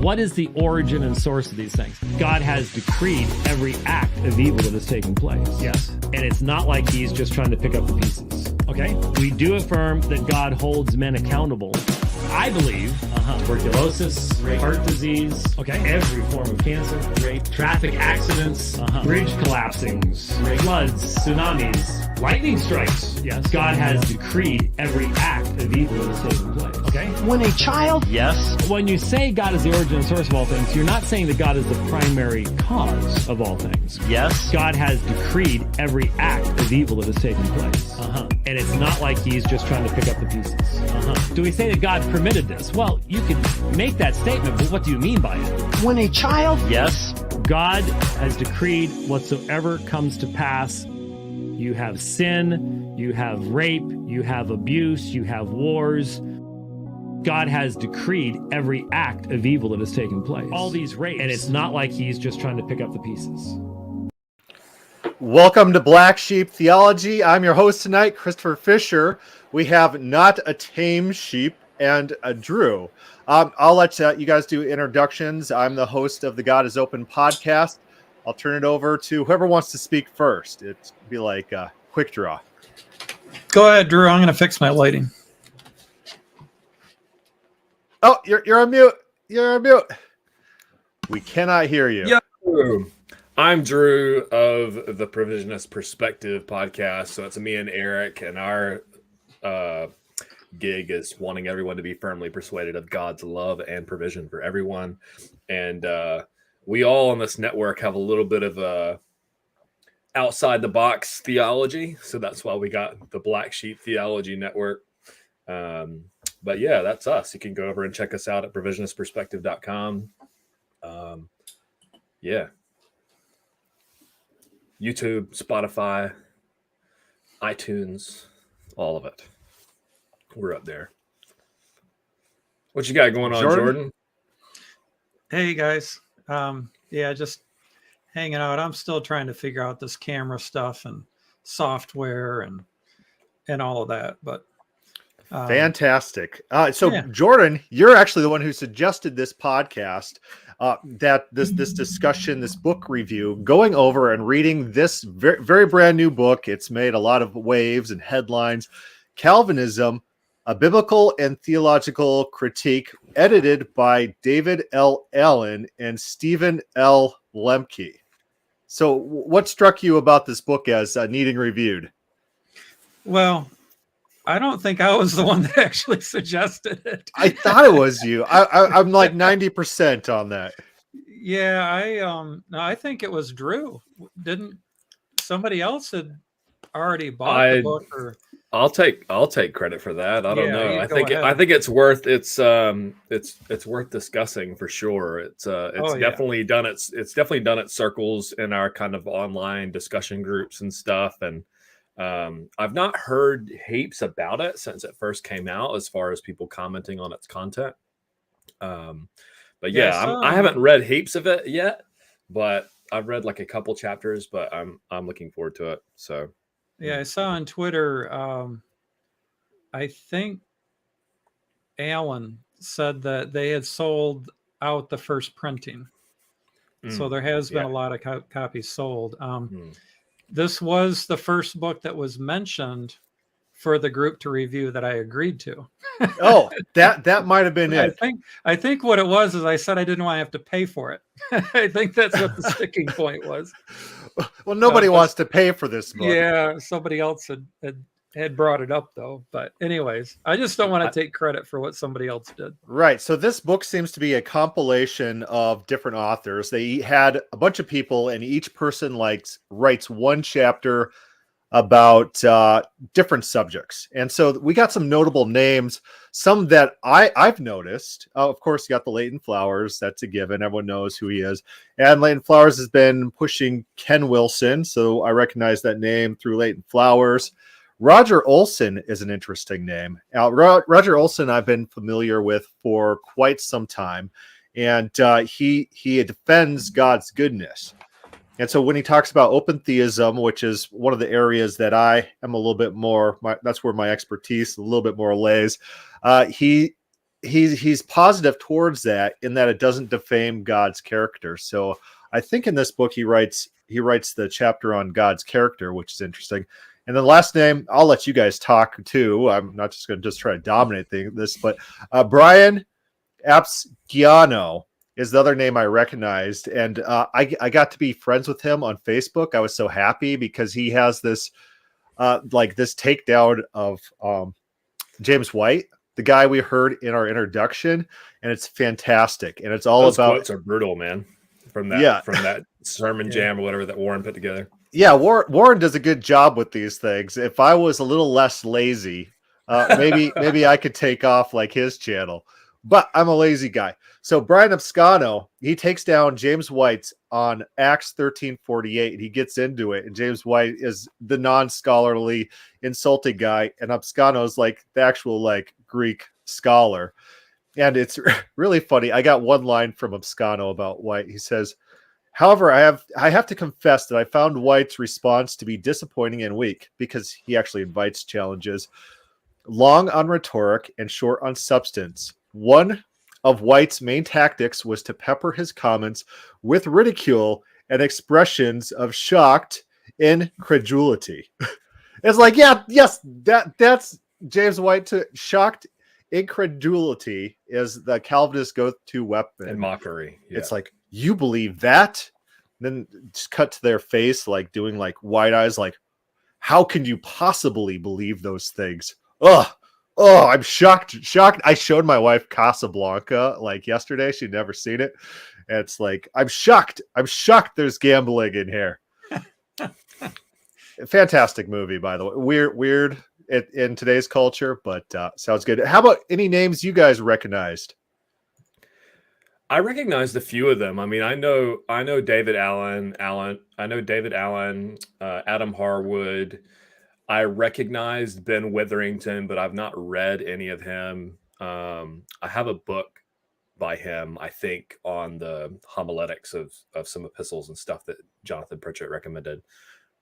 What is the origin and source of these things? God has decreed every act of evil that has taken place. Yes. And it's not like he's just trying to pick up the pieces. Okay. We do affirm that God holds men accountable. I believe tuberculosis, rape, heart disease, every form of cancer, rape, traffic accidents, bridge collapsings, rape, floods, tsunamis, lightning strikes. Yes. God has decreed every act of evil that has taken place. Okay. When a child... Yes. When you say God is the origin and source of all things, you're not saying that God is the primary cause of all things. Yes. God has decreed every act of evil that has taken place. And it's not like he's just trying to pick up the pieces. Do we say that God permitted this? Well, you could make that statement, but what do you mean by it? When a child... Yes. God has decreed whatsoever comes to pass. You have sin, you have rape, you have abuse, you have wars. God has decreed every act of evil that has taken place. All these rapes. And it's not like he's just trying to pick up the pieces. Welcome to Black Sheep Theology. I'm your host tonight, Christopher Fisher. We have Not a Tame Sheep and a Drew. I'll let you guys do introductions. I'm the host of the God is Open podcast. I'll turn it over to whoever wants to speak first. It'd be like a quick draw. Go ahead, Drew. I'm going to fix my lighting. Oh, you're on mute. You're on mute. We cannot hear you. Yo, I'm Drew of the Provisionist Perspective podcast. So it's me and Eric, and our gig is wanting everyone to be firmly persuaded of God's love and provision for everyone. And we all on this network have a little bit of a outside the box theology. So that's why we got the Black Sheep Theology Network. But yeah, that's us. You can go over and check us out at provisionistperspective.com. Yeah. YouTube, Spotify, iTunes, all of it. We're up there. What you got going on, Jordan? Hey, guys. Yeah, just hanging out. I'm still trying to figure out this camera stuff and software and all of that. But fantastic. Jordan, you're actually the one who suggested this podcast, that this discussion, this book review, going over and reading this very, very brand new book. It's made a lot of waves and headlines. Calvinism, a biblical and theological critique, edited by David L. Allen and Stephen L. Lemke. So what struck you about this book as needing reviewed? Well, I don't think I was the one that actually suggested it. I thought it was you. I'm like 90% on that. Yeah, I think it was Drew. Didn't somebody else had already bought the book? Or I'll take credit for that. I don't know. I think it's worth it's worth discussing for sure. It's definitely done its circles in our kind of online discussion groups and stuff. And I've not heard heaps about it since it first came out, as far as people commenting on its content. But I haven't read heaps of it yet, but I've read like a couple chapters. But I'm looking forward to it. So. Yeah, I saw on Twitter, I think Alan said that they had sold out the first printing. So there has been a lot of copies sold. This was the first book that was mentioned for the group to review that I agreed to. Oh, that might have been it. I think what it was is I said I didn't want to have to pay for it. I think that's what the sticking point was. Well, nobody wants to pay for this book. Yeah, somebody else had brought it up, though. But anyways, I just don't want to take credit for what somebody else did. Right. So this book seems to be a compilation of different authors. They had a bunch of people, and each person writes one chapter about different subjects. And so we got some notable names, some that I've noticed. Of course, you got the Leighton Flowers. That's a given. Everyone knows who he is. And Leighton Flowers has been pushing Ken Wilson, so I recognize that name through Leighton Flowers. Roger Olson is an interesting name. Now, Roger Olson I've been familiar with for quite some time, and he defends God's goodness. And so when he talks about open theism, which is one of the areas that I am a little bit more, that's where my expertise a little bit more lays. He he's positive towards that in that it doesn't defame God's character. So I think in this book he writes the chapter on God's character, which is interesting. And the last name, I'll let you guys talk too. I'm not just going to try to dominate this, but Brian Apsgiano is the other name I recognized, and I got to be friends with him on Facebook. I was so happy because he has this this takedown of James White, the guy we heard in our introduction, and it's fantastic. And it's all Those about quotes are brutal, man. From that sermon jam or whatever that Warren put together. Yeah, Warren does a good job with these things. If I was a little less lazy, maybe I could take off like his channel. But I'm a lazy guy. So Brian Apsgiano, he takes down James White's on Acts 13:48, and he gets into it. And James White is the non-scholarly, insulting guy, and Apsgiano's like the actual like Greek scholar. And it's really funny. I got one line from Apsgiano about White. He says, "However, I have to confess that I found White's response to be disappointing and weak," because he actually invites challenges, "long on rhetoric and short on substance. One of White's main tactics was to pepper his comments with ridicule and expressions of shocked incredulity." It's like, yes, that's James White. To shocked incredulity is the Calvinist go-to weapon. And mockery. Yeah. It's like, you believe that? Then just cut to their face, like doing like wide eyes, like, how can you possibly believe those things? Oh, I'm shocked. I showed my wife Casablanca like yesterday. She'd never seen it. And it's like, I'm shocked there's gambling in here. Fantastic movie, by the way. Weird in today's culture, but sounds good. How about any names you guys recognized? I recognized a few of them. I mean, I know David Allen. I know David Allen, Adam Harwood. I recognized Ben Witherington, but I've not read any of him. I have a book by him, I think, on the homiletics of some epistles and stuff that Jonathan Pritchett recommended.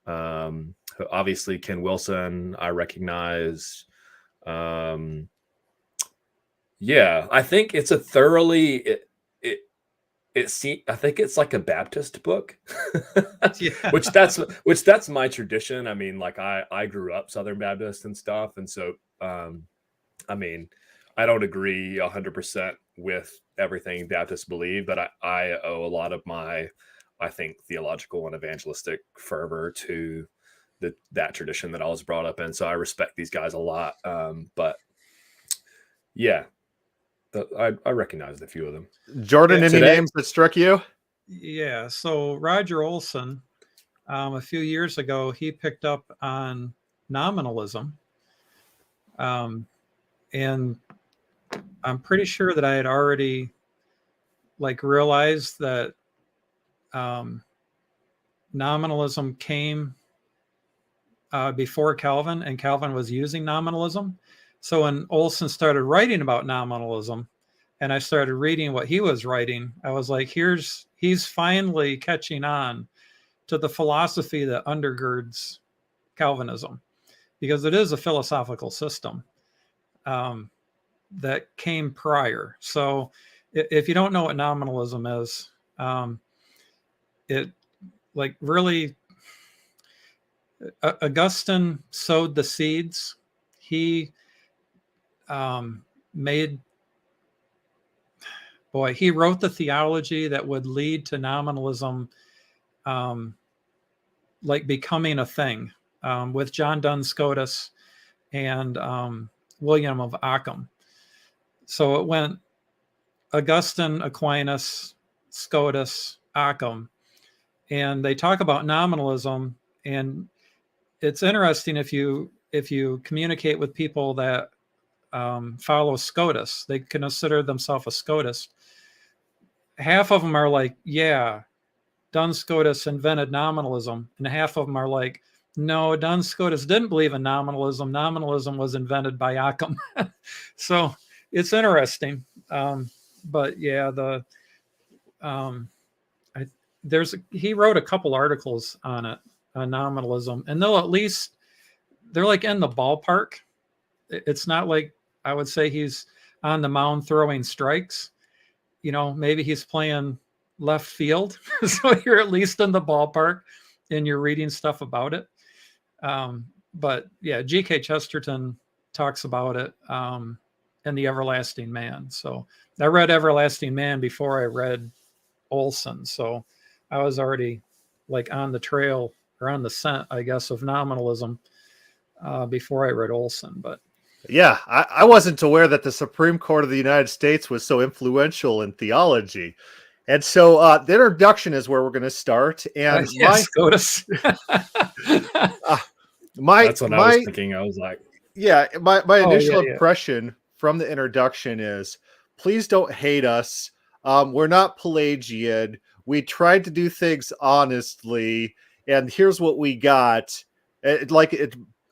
Obviously, Ken Wilson, I recognize. I think it's a thoroughly. I think it's like a Baptist book, which that's my tradition. I mean, like I grew up Southern Baptist and stuff. And so, I mean, I don't agree 100% with everything Baptists believe, but I owe a lot of my, I think, theological and evangelistic fervor to that tradition that I was brought up in. So I respect these guys a lot. But yeah. I recognized a few of them. Jordan, any names that struck you? Yeah, so Roger Olson, a few years ago, he picked up on nominalism. And I'm pretty sure that I had already realized that nominalism came before Calvin, and Calvin was using nominalism. So when Olson started writing about nominalism and I started reading what he was writing, I was like, he's finally catching on to the philosophy that undergirds Calvinism, because it is a philosophical system that came prior. So if you don't know what nominalism is, it really, Augustine sowed the seeds. He he wrote the theology that would lead to nominalism becoming a thing, with John Duns Scotus and William of Ockham. So it went Augustine, Aquinas, Scotus, Ockham, and they talk about nominalism. And it's interesting if you communicate with people that follow Scotus, they consider themselves a Scotist. Half of them are like, yeah, Duns Scotus invented nominalism. And half of them are like, no, Duns Scotus didn't believe in nominalism. Nominalism was invented by Ockham. So it's interesting. But yeah, he wrote a couple articles on it, on nominalism, and they're like in the ballpark. It's not like I would say he's on the mound throwing strikes. Maybe he's playing left field, so you're at least in the ballpark and you're reading stuff about it. But yeah, G.K. Chesterton talks about it in The Everlasting Man. So I read Everlasting Man before I read Olson. So I was already like on the trail or on the scent, I guess, of nominalism before I read Olson. But yeah, I wasn't aware that the Supreme Court of the United States was so influential in theology. And so the introduction is where we're going to start. And yes, SCOTUS. That's what I was thinking. I was like, yeah, my initial impression from the introduction is, please don't hate us. We're not Pelagian. We tried to do things honestly, and here's what we got.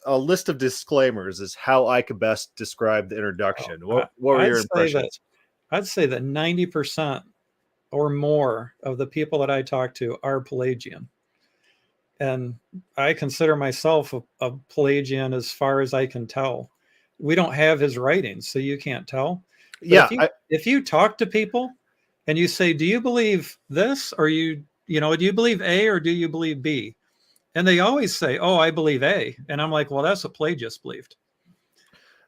A list of disclaimers is how I could best describe the introduction. What were your impressions? I'd say that 90% or more of the people that I talk to are Pelagian. And I consider myself a Pelagian as far as I can tell. We don't have his writings, so you can't tell. But if you talk to people and you say, do you believe this? Or do you believe A or do you believe B? And they always say, oh, I believe A. And I'm like, well, that's what Pelagius believed.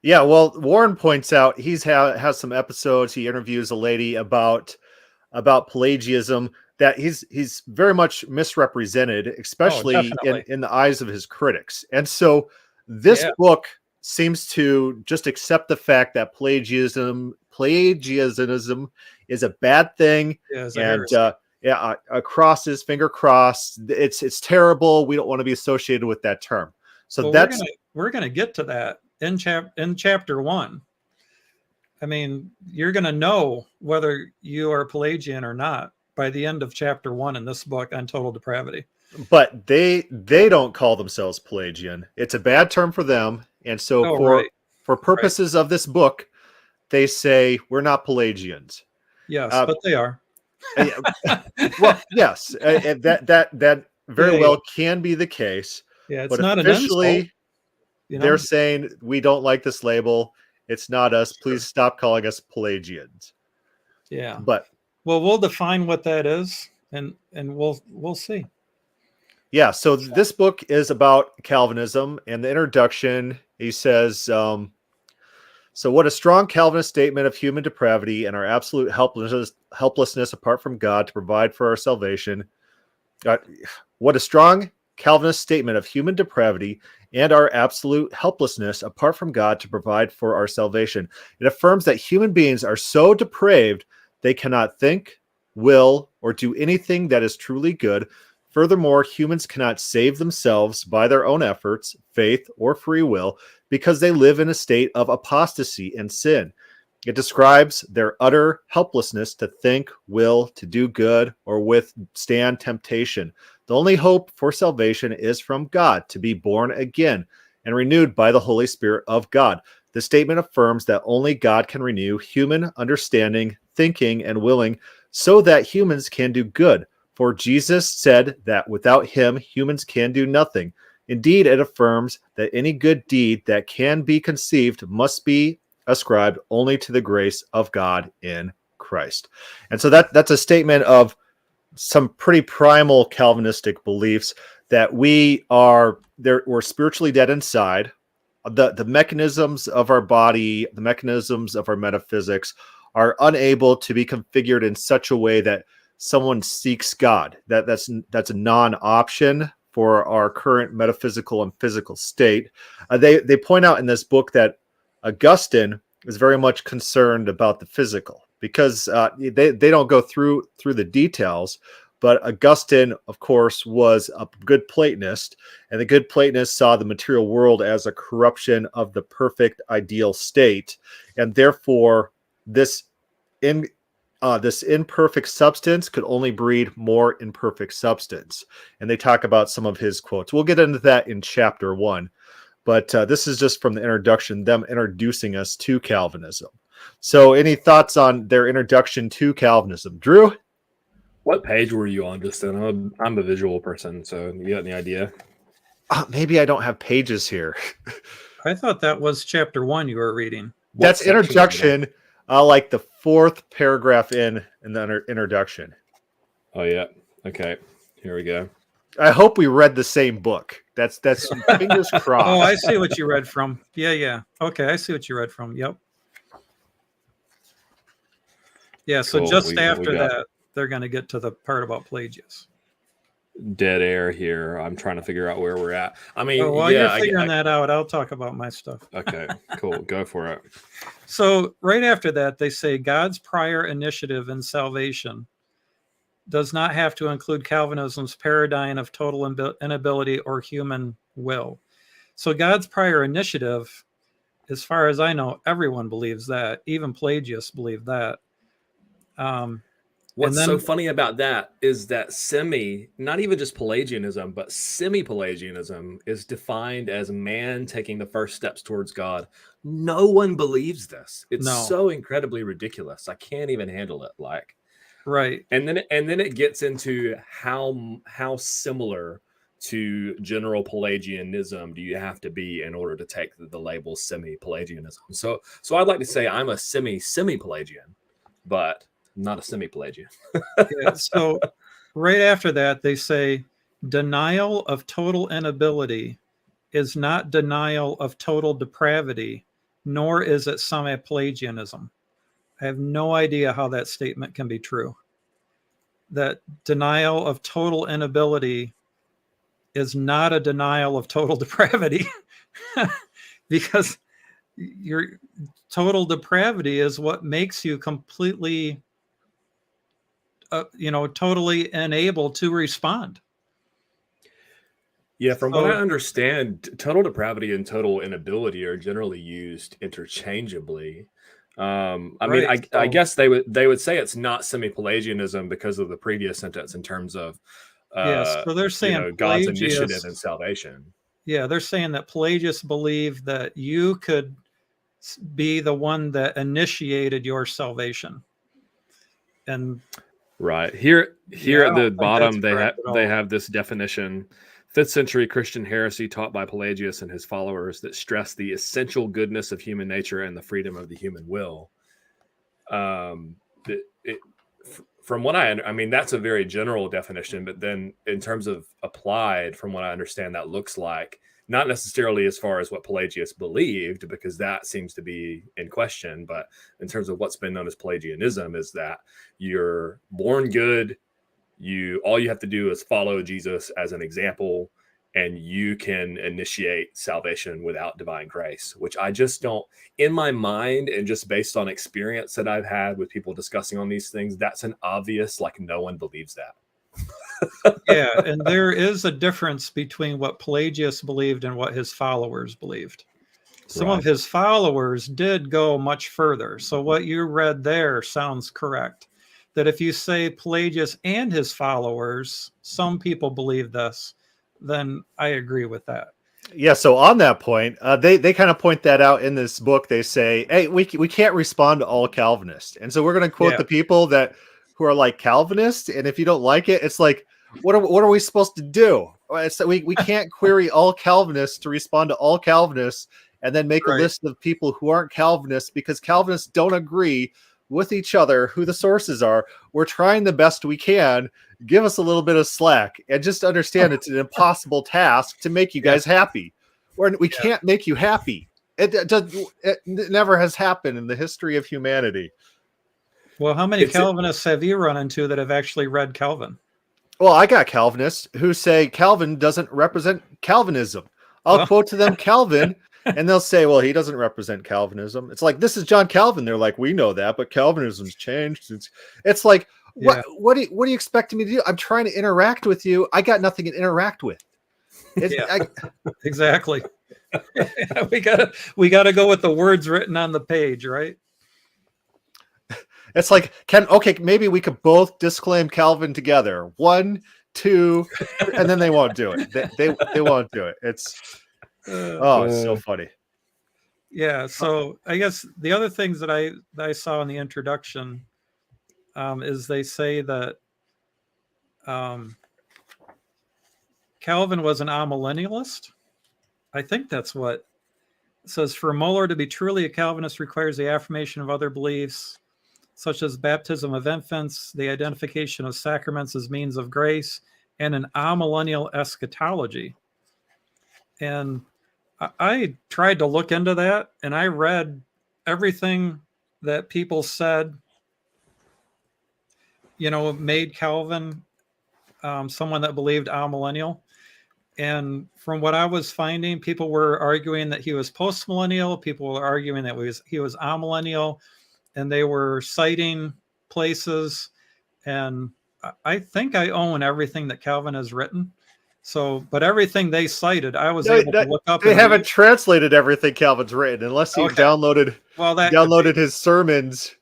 Yeah, well, Warren points out has some episodes. He interviews a lady about Pelagianism that he's very much misrepresented, especially in the eyes of his critics. And so this book seems to just accept the fact that Pelagianism is a bad thing. Crosses, finger crossed. It's terrible. We don't want to be associated with that term. So we're gonna get to that in chapter 1. I mean, you're gonna know whether you are Pelagian or not by the end of chapter 1 in this book on total depravity. But they don't call themselves Pelagian. It's a bad term for them, and so for purposes of this book, they say we're not Pelagians. Yes, but they are. Well, yes, that very well can be the case. Yeah, it's but not officially, an insult, they're saying we don't like this label. It's not us. Please stop calling us Pelagians. Yeah, but we'll define what that is, and we'll see. Yeah, so this book is about Calvinism, and the introduction, he says, so what a strong Calvinist statement of human depravity and our absolute helplessness apart from God to provide for our salvation. What a strong Calvinist statement of human depravity and our absolute helplessness apart from God to provide for our salvation. It affirms that human beings are so depraved they cannot think, will, or do anything that is truly good. Furthermore, humans cannot save themselves by their own efforts, faith, or free will because they live in a state of apostasy and sin. It describes their utter helplessness to think, will, to do good, or withstand temptation. The only hope for salvation is from God, to be born again and renewed by the Holy Spirit of God. The statement affirms that only God can renew human understanding, thinking, and willing so that humans can do good. For Jesus said that without him, humans can do nothing. Indeed, it affirms that any good deed that can be conceived must be ascribed only to the grace of God in Christ. And so that's a statement of some pretty primal Calvinistic beliefs that we're spiritually dead inside. The mechanisms of our body, the mechanisms of our metaphysics are unable to be configured in such a way that someone seeks God. That's a non-option for our current metaphysical and physical state. They point out in this book that Augustine is very much concerned about the physical because they don't go through the details. But Augustine, of course, was a good Platonist, and the good Platonist saw the material world as a corruption of the perfect ideal state, and therefore this imperfect substance could only breed more imperfect substance. And they talk about some of his quotes. We'll get into that in chapter 1. But this is just from the introduction, them introducing us to Calvinism. So any thoughts on their introduction to Calvinism? Drew? What page were you on, Justin? I'm a visual person, so you got any idea? Maybe I don't have pages here. I thought that was chapter 1 you were reading. That's introduction. Like the fourth paragraph in the introduction. Oh yeah. Okay. Here we go. I hope we read the same book. That's fingers crossed. Oh, I see what you read from. Yeah. Okay, I see what you read from. Yep. Yeah, so Cool. just We after got that, they're going to get to the part about Pelagius. dead air here. I'm trying to figure out where we're at. I mean, While yeah, you're figuring that out, I'll talk about my stuff. Okay, cool. Go for it. So right after that, they say God's prior initiative in salvation does not have to include Calvinism's paradigm of total inability or human will. So God's prior initiative, as far as I know, everyone believes that. Even Pelagius believed that. What's so funny about that is that not even just Pelagianism, but semi-Pelagianism is defined as man taking the first steps towards God. No one believes this. It's so incredibly ridiculous. I can't even handle it. Right. And then it gets into how similar to general Pelagianism do you have to be in order to take the label semi-Pelagianism. So I'd like to say I'm a semi-Pelagian, but not a semi-Pelagian. Yeah, so right after that, they say denial of total inability is not denial of total depravity, nor is it semi-Pelagianism. I have no idea how that statement can be true. That denial of total inability is not a denial of total depravity because your total depravity is what makes you completely totally unable to respond. Yeah, from what I understand, total depravity and total inability are generally used interchangeably. I guess they would say it's not semi-Pelagianism because of the previous sentence in terms of so they're saying God's initiative in salvation. Yeah, they're saying that Pelagius believed that you could be the one that initiated your salvation. And right here at the bottom they have this definition: 5th century Christian heresy taught by Pelagius and his followers that stressed the essential goodness of human nature and the freedom of the human will. From what I mean, that's a very general definition, but then in terms of applied, from what I understand, that looks like not necessarily as far as what Pelagius believed, because that seems to be in question, but in terms of what's been known as Pelagianism is that you're born good. All you have to do is follow Jesus as an example, and you can initiate salvation without divine grace, which I just don't, in my mind, and just based on experience that I've had with people discussing on these things, that's an obvious, no one believes that. Yeah, and there is a difference between what Pelagius believed and what his followers believed. Some of his followers did go much further. So what you read there sounds correct. That if you say Pelagius and his followers, some people believe this, then I agree with that. Yeah, so on that point, they kind of point that out in this book. They say, hey, we can't respond to all Calvinists. And so we're going to quote the people who are like Calvinists. And if you don't like it, it's like, what are we supposed to do? So we can't query all Calvinists to respond to all Calvinists and then make a list of people who aren't Calvinists because Calvinists don't agree with each other who the sources are. We're trying the best we can. Give us a little bit of slack and just understand it's an impossible task to make you guys happy. We can't make you happy. It never has happened in the history of humanity. Well, how many Calvinists have you run into that have actually read Calvin? Well, I got Calvinists who say Calvin doesn't represent Calvinism. I'll quote to them Calvin, and they'll say, well, he doesn't represent Calvinism. It's like, this is John Calvin. They're like, we know that, but Calvinism's changed. It's like, what do you expect me to do? I'm trying to interact with you. I got nothing to interact with. Exactly. we gotta go with the words written on the page, right? It's like, maybe we could both disclaim Calvin together. 1, 2, and then they won't do it. They won't do it. It's so funny. Yeah. So I guess the other things that I saw in the introduction is they say that Calvin was an amillennialist. I think that's what It says, for Muller to be truly a Calvinist requires the affirmation of other beliefs, such as baptism of infants, the identification of sacraments as means of grace, and an amillennial eschatology. And I tried to look into that, and I read everything that people said, made Calvin someone that believed amillennial. And from what I was finding, people were arguing that he was postmillennial. People were arguing that he was amillennial, and they were citing places. And I think I own everything that Calvin has written. So, but everything they cited, I was able to look up. They haven't translated everything Calvin's written, unless you downloaded his sermons.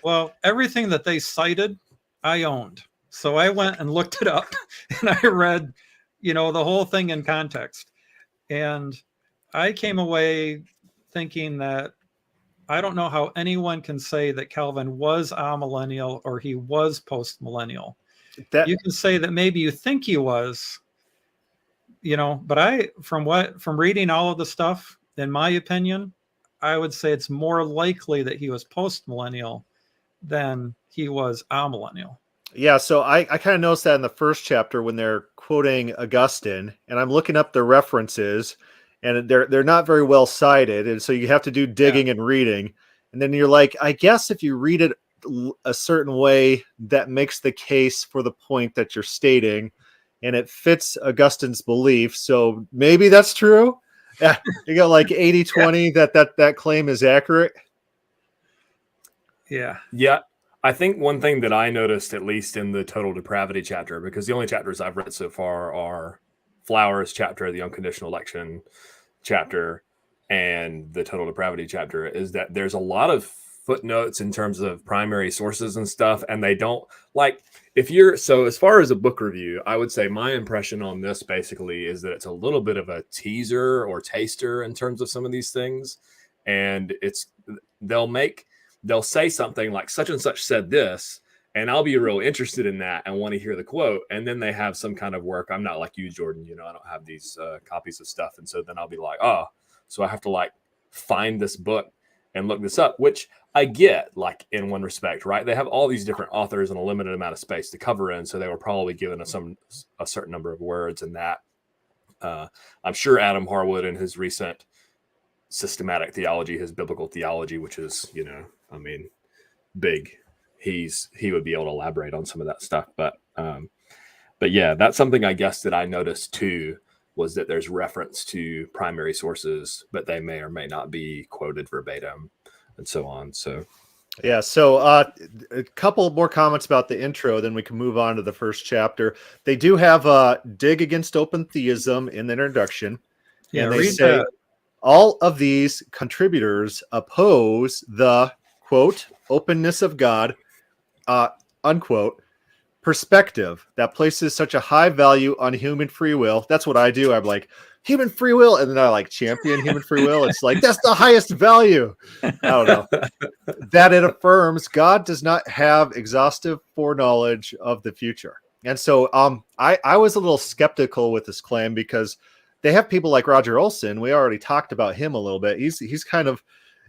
Well, everything that they cited, I owned. So I went and looked it up, and I read, the whole thing in context. And I came away thinking that I don't know how anyone can say that Calvin was amillennial or he was postmillennial. You can say that maybe you think he was, but from reading all of the stuff, in my opinion, I would say it's more likely that he was postmillennial than he was amillennial. Yeah, so I kind of noticed that in the first chapter when they're quoting Augustine, and I'm looking up the references, and they're not very well cited, and so you have to do digging and reading, and then you're like, I guess if you read it a certain way, that makes the case for the point that you're stating, and it fits Augustine's belief, so maybe that's true. Yeah, you got like 80-20 that claim is accurate. Yeah. I think one thing that I noticed, at least in the total depravity chapter, because the only chapters I've read so far are Flowers chapter, the unconditional election chapter, and the total depravity chapter, is that there's a lot of footnotes in terms of primary sources and stuff, and they don't so as far as a book review, I would say my impression on this basically is that it's a little bit of a teaser or taster in terms of some of these things, and they'll say something like such and such said this, and I'll be real interested in that and want to hear the quote. And then they have some kind of work. I'm not like you, Jordan, I don't have these copies of stuff. And so then I'll be like, so I have to find this book and look this up, which I get in one respect, right? They have all these different authors and a limited amount of space to cover in. So they were probably given a certain number of words, and that I'm sure Adam Harwood in his recent systematic theology, his biblical theology, which is, big. He would be able to elaborate on some of that stuff. But yeah, that's something I guess that I noticed too, was that there's reference to primary sources, but they may or may not be quoted verbatim and so on. So yeah, so a couple more comments about the intro, then we can move on to the first chapter. They do have a dig against open theism in the introduction. Yeah, and they say all of these contributors oppose the quote openness of God, unquote, perspective that places such a high value on human free will. That's what I do. I'm like, human free will, and then I champion human free will. It's like, that's the highest value. I don't know. That it affirms God does not have exhaustive foreknowledge of the future. And so I was a little skeptical with this claim, because they have people like Roger Olson. We already talked about him a little bit. He's kind of,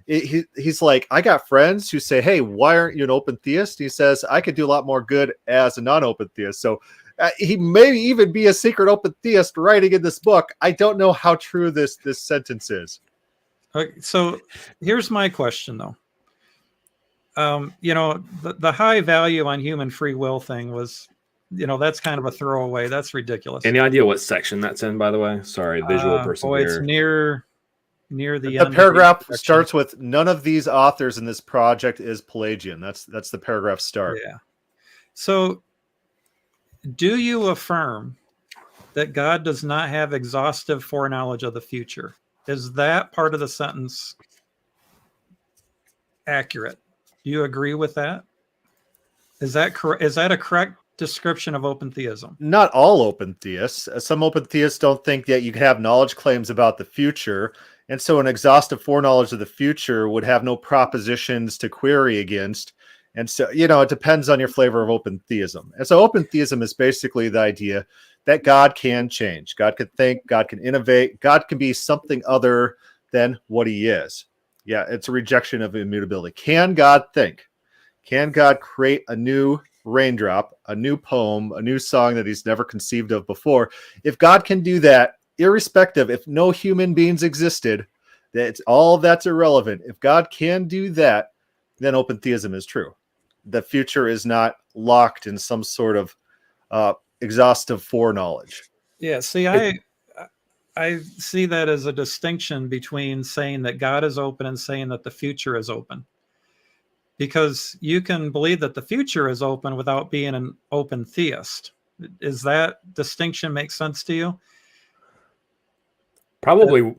he's like, I got friends who say, hey, why aren't you an open theist? He says, I could do a lot more good as a non-open theist. So he may even be a secret open theist writing in this book. I don't know how true this sentence is. Okay, so here's my question, though. The high value on human free will thing was, that's kind of a throwaway. That's ridiculous. Any idea what section that's in, by the way? Sorry, visual person here. It's near the end. The paragraph starts with, none of these authors in this project is Pelagian. That's the paragraph start. Yeah. So do you affirm that God does not have exhaustive foreknowledge of the future? Is that part of the sentence accurate? Do you agree with that? Is that correct? Is that a correct description of open theism? Not all open theists. Some open theists don't think that you can have knowledge claims about the future. And so an exhaustive foreknowledge of the future would have no propositions to query against. And so, it depends on your flavor of open theism. And so open theism is basically the idea that God can change. God can think, God can innovate, God can be something other than what he is. Yeah, it's a rejection of immutability. Can God think? Can God create a new raindrop, a new poem, a new song that he's never conceived of before? If God can do that, irrespective, if no human beings existed, all of that's irrelevant. If God can do that, then open theism is true. The future is not locked in some sort of exhaustive foreknowledge. Yeah, see, I see that as a distinction between saying that God is open and saying that the future is open. Because you can believe that the future is open without being an open theist. Is that distinction make sense to you? Probably.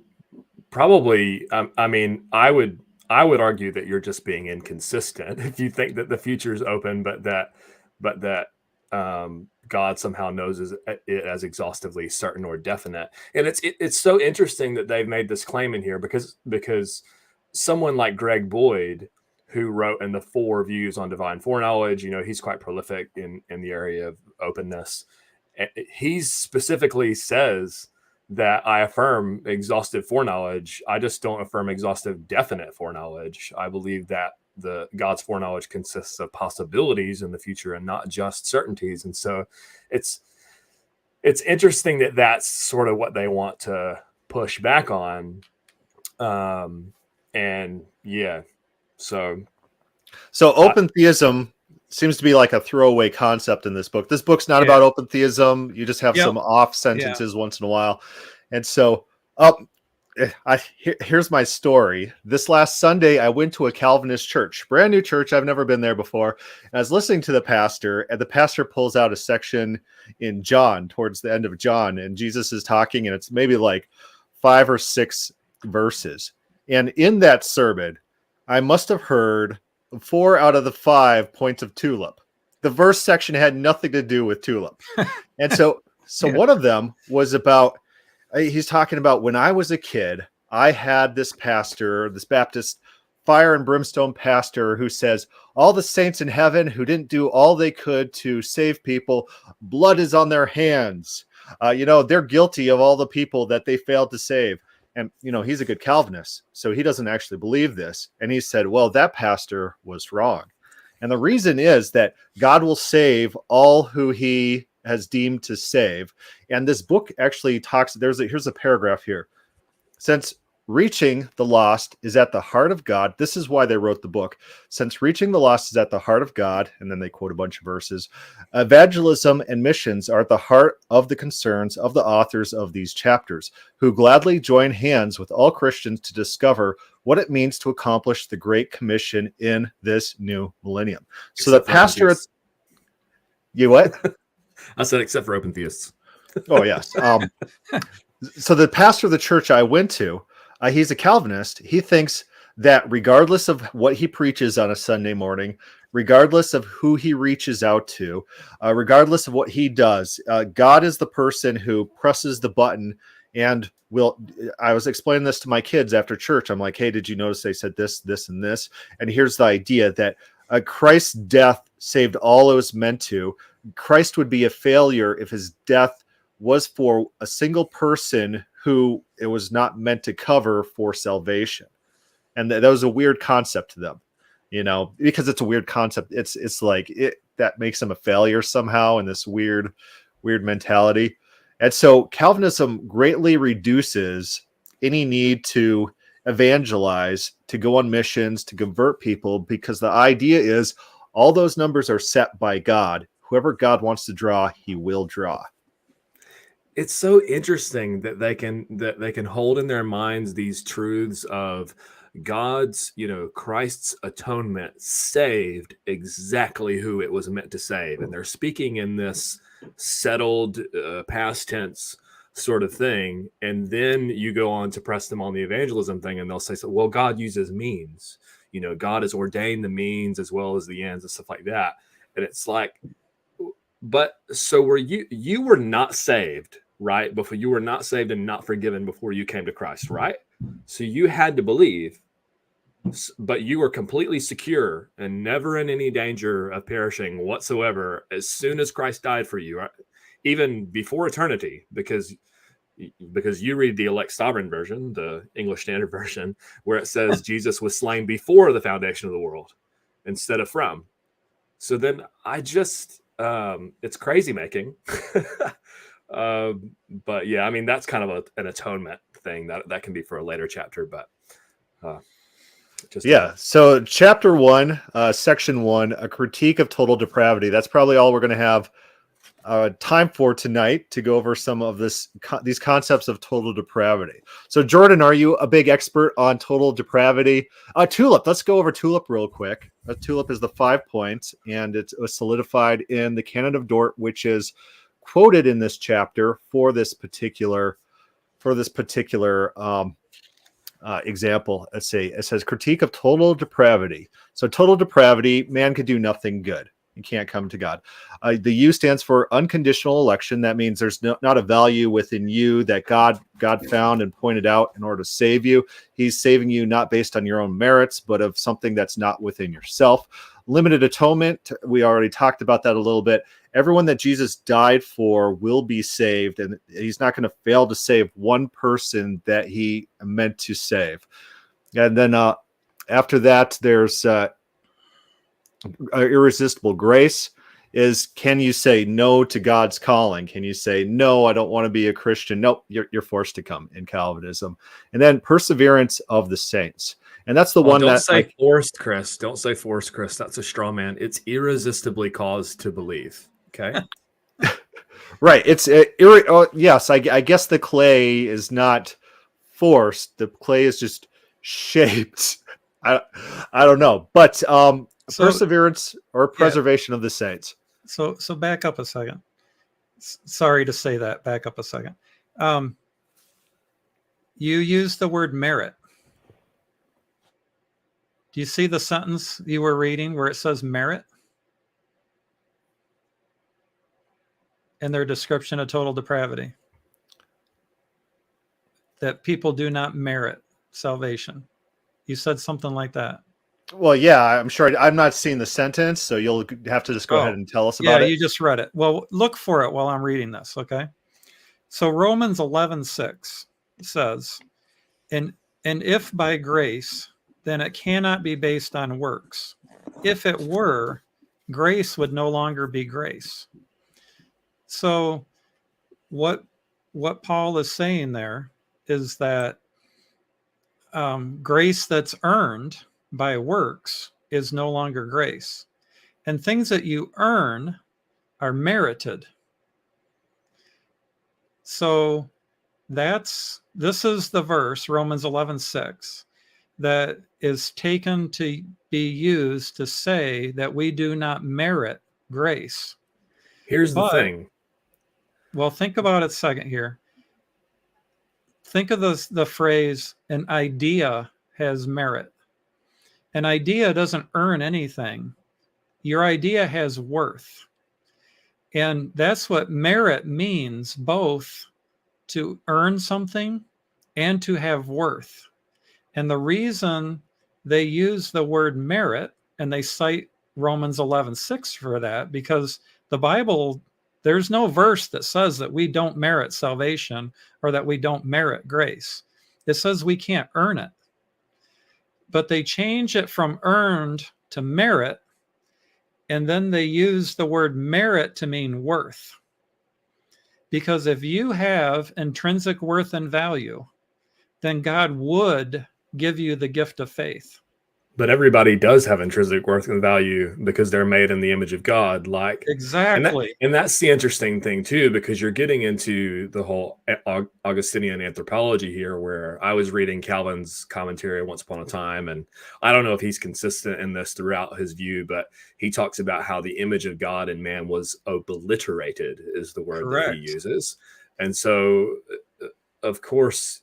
I mean, I would argue that you're just being inconsistent if you think that the future is open, but that God somehow knows it as exhaustively certain or definite. And it's so interesting that they've made this claim in here because someone like Greg Boyd, who wrote in the 4 Views on Divine Foreknowledge, he's quite prolific in the area of openness. He specifically says that I affirm exhaustive foreknowledge. I just don't affirm exhaustive definite foreknowledge. I believe that God's foreknowledge consists of possibilities in the future and not just certainties. And so it's interesting that that's sort of what they want to push back on. And yeah. So open theism seems to be like a throwaway concept in this book. This book's not about open theism. You just have some off sentences once in a while. And so here's my story. This last Sunday, I went to a Calvinist church, brand new church. I've never been there before. And I was listening to the pastor, and the pastor pulls out a section in John, towards the end of John, and Jesus is talking, and it's maybe like 5 or 6 verses. And in that sermon, I must have heard 4 out of the 5 points of tulip. The verse section had nothing to do with tulip. And so one of them was about, he's talking about, when I was a kid, I had this pastor, this Baptist fire and brimstone pastor, who says, all the saints in heaven who didn't do all they could to save people, blood is on their hands. They're guilty of all the people that they failed to save. And, he's a good Calvinist, so he doesn't actually believe this. And he said, well, that pastor was wrong. And the reason is that God will save all who he has deemed to save. And this book actually talks, here's a paragraph here. Since reaching the lost is at the heart of God, this is why they wrote the book. Since reaching the lost is at the heart of God, and then they quote a bunch of verses, evangelism and missions are at the heart of the concerns of the authors of these chapters, who gladly join hands with all Christians to discover what it means to accomplish the Great Commission in this new millennium. So the pastor... You what? I said, except for open theists. Oh, yes. So the pastor of the church I went to, he's a Calvinist. He thinks that regardless of what he preaches on a Sunday morning, regardless of who he reaches out to, regardless of what he does, God is the person who presses the button and I was explaining this to my kids after church. I'm like, hey, did you notice they said this, this, and this? And here's the idea that Christ's death saved all it was meant to. Christ would be a failure if his death was for a single person who it was not meant to cover for salvation. And that was a weird concept to them, because it's a weird concept. It's like that makes him a failure somehow in this weird mentality. And so Calvinism greatly reduces any need to evangelize, to go on missions, to convert people, because the idea is all those numbers are set by God. Whoever God wants to draw, he will draw. It's so interesting that they can hold in their minds these truths of God's, Christ's atonement saved exactly who it was meant to save. And they're speaking in this settled past tense sort of thing. And then you go on to press them on the evangelism thing, and they'll say, well, God uses means. God has ordained the means as well as the ends and stuff like that. And it's like, but so were you were not saved, right? Before you were not saved and not forgiven before you came to Christ, right? So you had to believe, but you were completely secure and never in any danger of perishing whatsoever as soon as Christ died for you, right? Even before eternity, because because you read the elect sovereign version, the English Standard Version, where it says Jesus was slain before the foundation of the world instead of from. So then I just, it's crazy making. But yeah, I mean, that's kind of an atonement thing that can be for a later chapter, but so chapter 1, section 1, a critique of total depravity. That's probably all we're going to have time for tonight, to go over some of these concepts of total depravity. So Jordan, are you a big expert on total depravity? Tulip, let's go over Tulip real quick. Tulip is the 5 points, and it was solidified in the Canon of Dort, which is quoted in this chapter for this particular example. Let's see, it says critique of total depravity. So total depravity, man could do nothing good. You can't come to God. The U stands for unconditional election. That means there's not a value within you that God found and pointed out in order to save you. He's saving you not based on your own merits, but of something that's not within yourself. Limited atonement, we already talked about that a little bit. Everyone that Jesus died for will be saved, and he's not going to fail to save one person that he meant to save. And then after that, there's irresistible grace. Is, can you say no to God's calling? Can you say, no, I don't want to be a Christian? Nope, you're forced to come in Calvinism. And then perseverance of the saints. And that's the one don't that... say forced, Chris. Don't say forced, Chris. That's a straw man. It's irresistibly caused to believe. Okay? Right. It's... yes, I guess the clay is not forced. The clay is just shaped. I don't know. But... perseverance or preservation of the saints. So back up a second. Sorry to say that. Back up a second. You use the word merit. Do you see the sentence you were reading where it says merit? In their description of total depravity. That people do not merit salvation. You said something like that. Well, yeah, I'm sure. I'm not seeing the sentence, so you'll have to just go ahead and tell us about it. Yeah, you just read it. Well, look for it while I'm reading this, okay? So Romans 11:6 says, and if by grace, then it cannot be based on works. If it were, grace would no longer be grace. So what Paul is saying there is that grace that's earned by works is no longer grace, and things that you earn are merited. So this is the verse, Romans 11:6, that is taken to be used to say that we do not merit grace. Here's the thing. Well, think about it a second here. Think of the phrase, an idea has merit. An idea doesn't earn anything. Your idea has worth. And that's what merit means, both to earn something and to have worth. And the reason they use the word merit, and they cite Romans 11:6 for that, because the Bible, there's no verse that says that we don't merit salvation or that we don't merit grace. It says we can't earn it. But they change it from earned to merit, and then they use the word merit to mean worth. Because if you have intrinsic worth and value, then God would give you the gift of faith. But everybody does have intrinsic worth and value because they're made in the image of God. Like exactly. And that's the interesting thing too, because you're getting into the whole Augustinian anthropology here, where I was reading Calvin's commentary once upon a time. And I don't know if he's consistent in this throughout his view, but he talks about how the image of God in man was obliterated, is the word Correct. that he uses. And so, of course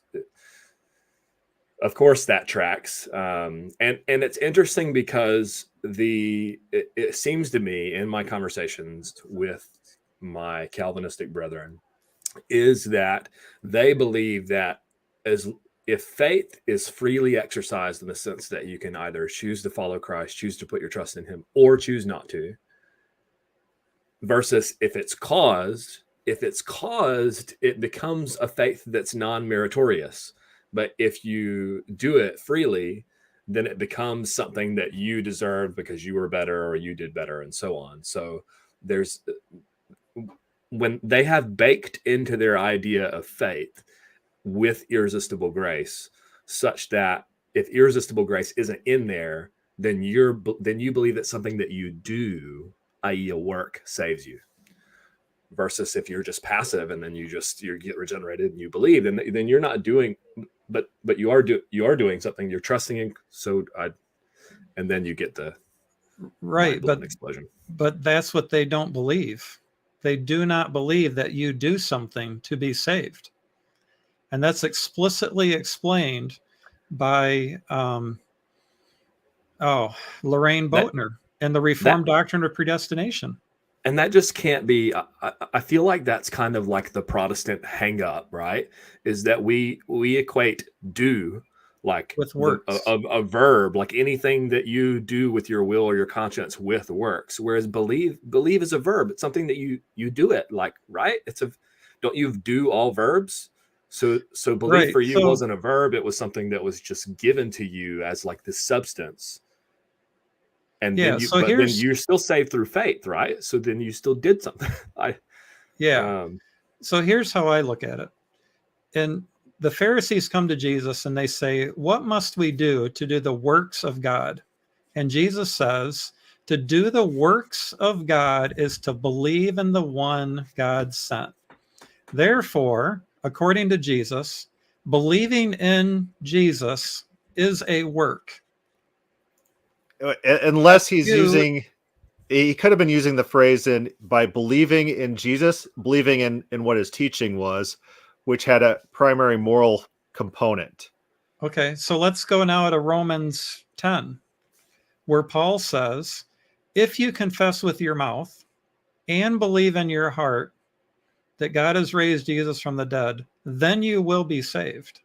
that tracks. And it's interesting because it seems to me in my conversations with my Calvinistic brethren is that they believe that if faith is freely exercised in the sense that you can either choose to follow Christ, choose to put your trust in him, or choose not to, versus if it's caused if it's caused, it becomes a faith that's non-meritorious. But if you do it freely, then it becomes something that you deserve because you were better or you did better and so on. So there's, when they have baked into their idea of faith with irresistible grace, such that if irresistible grace isn't in there, then you believe that something that you do, i.e. a work, saves you. Versus if you're just passive and then you get regenerated and you believe, then you're not doing, but you are doing something. You're trusting in. And then you get the right, but explosion. But that's what they don't believe. They do not believe that you do something to be saved, and that's explicitly explained by Lorraine Boatner in the Reformed Doctrine of Predestination. And that just can't be, I feel like that's kind of like the Protestant hang up, right? Is that we equate do like with works, a verb, like anything that you do with your will or your conscience with works. Whereas believe is a verb. It's something that you do it, like, right? Don't you do all verbs? So belief for you wasn't a verb. It was something that was just given to you as like this substance. And then you're still saved through faith, right? So then you still did something. So here's how I look at it. And the Pharisees come to Jesus and they say, what must we do to do the works of God? And Jesus says, to do the works of God is to believe in the one God sent. Therefore, according to Jesus, believing in Jesus is a work. Unless he could have been using the phrase by believing in Jesus, believing in what his teaching was, which had a primary moral component. Okay, so let's go now to Romans 10, where Paul says, if you confess with your mouth and believe in your heart that God has raised Jesus from the dead, then you will be saved.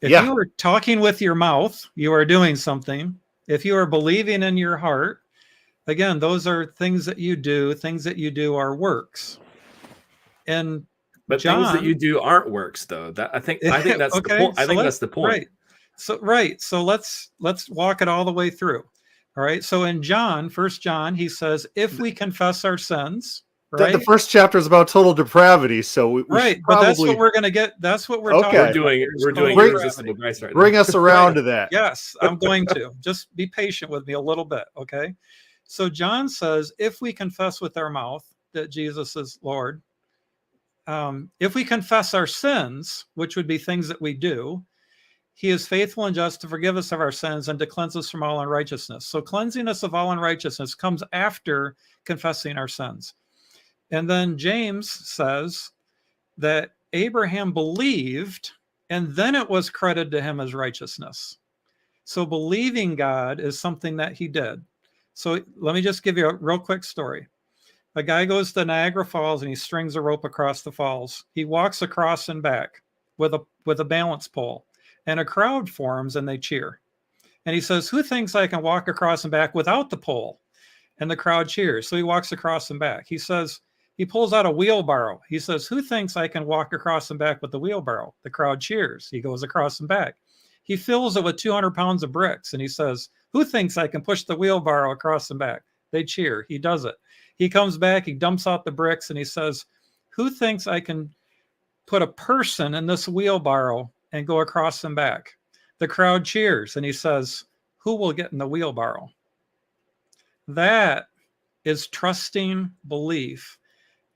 If you are talking with your mouth, you are doing something. If you are believing in your heart, again, those are things that you do. Things that you do are works. But things that you do aren't works, though. I think that's the point. I think that's the point. Right. So let's walk it all the way through. All right. So in 1 John, he says, if we confess our sins, right? The first chapter is about total depravity. So we but that's what we're going to get. That's what we're talking about. We're doing irresistible grace right now. Bring us around to that. Yes, I'm going to. Just be patient with me a little bit. Okay. So John says, if we confess with our mouth that Jesus is Lord, if we confess our sins, which would be things that we do, he is faithful and just to forgive us of our sins and to cleanse us from all unrighteousness. So cleansing us of all unrighteousness comes after confessing our sins. And then James says that Abraham believed and then it was credited to him as righteousness. So believing God is something that he did. So let me just give you a real quick story. A guy goes to Niagara Falls and he strings a rope across the falls. He walks across and back with a balance pole, and a crowd forms and they cheer. And he says, who thinks I can walk across and back without the pole? And the crowd cheers. So he walks across and back. He pulls out a wheelbarrow. He says, who thinks I can walk across and back with the wheelbarrow? The crowd cheers. He goes across and back. He fills it with 200 pounds of bricks. And he says, who thinks I can push the wheelbarrow across and back? They cheer. He does it. He comes back. He dumps out the bricks. And he says, who thinks I can put a person in this wheelbarrow and go across and back? The crowd cheers. And he says, who will get in the wheelbarrow? That is trusting belief.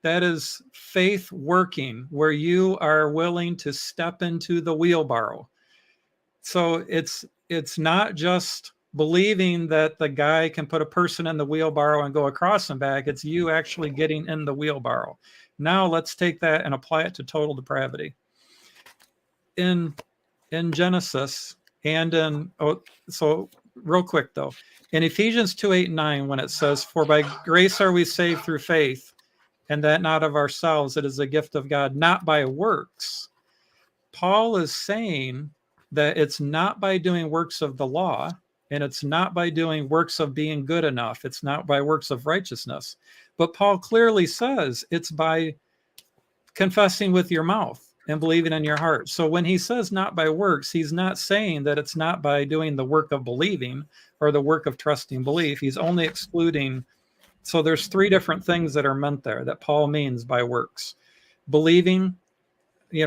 That is faith working, where you are willing to step into the wheelbarrow. So it's not just believing that the guy can put a person in the wheelbarrow and go across and back. It's you actually getting in the wheelbarrow. Now let's take that and apply it to total depravity. In Genesis and so real quick though, in Ephesians 2:8-9, when it says, for by grace are we saved through faith, and that not of ourselves, it is a gift of God, not by works. Paul is saying that it's not by doing works of the law, and it's not by doing works of being good enough. It's not by works of righteousness. But Paul clearly says it's by confessing with your mouth and believing in your heart. So when he says not by works, he's not saying that it's not by doing the work of believing or the work of trusting belief. He's only excluding. So there's three different things that are meant there that Paul means by works: believing,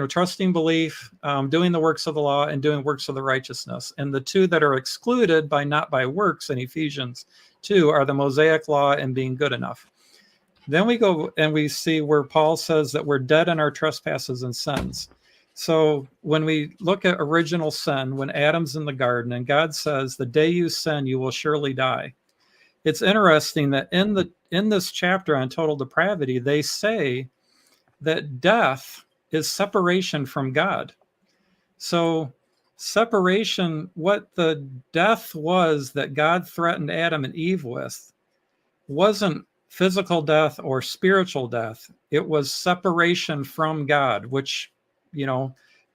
trusting belief, doing the works of the law, and doing works of the righteousness. And the two that are excluded by not by works in Ephesians 2 are the Mosaic law and being good enough. Then we go and we see where Paul says that we're dead in our trespasses and sins. So when we look at original sin, when Adam's in the garden and God says, the day you sin, you will surely die. It's interesting that in this chapter on total depravity, they say that death is separation from God. So separation, what the death was that God threatened Adam and Eve with, wasn't physical death or spiritual death. It was separation from God, which,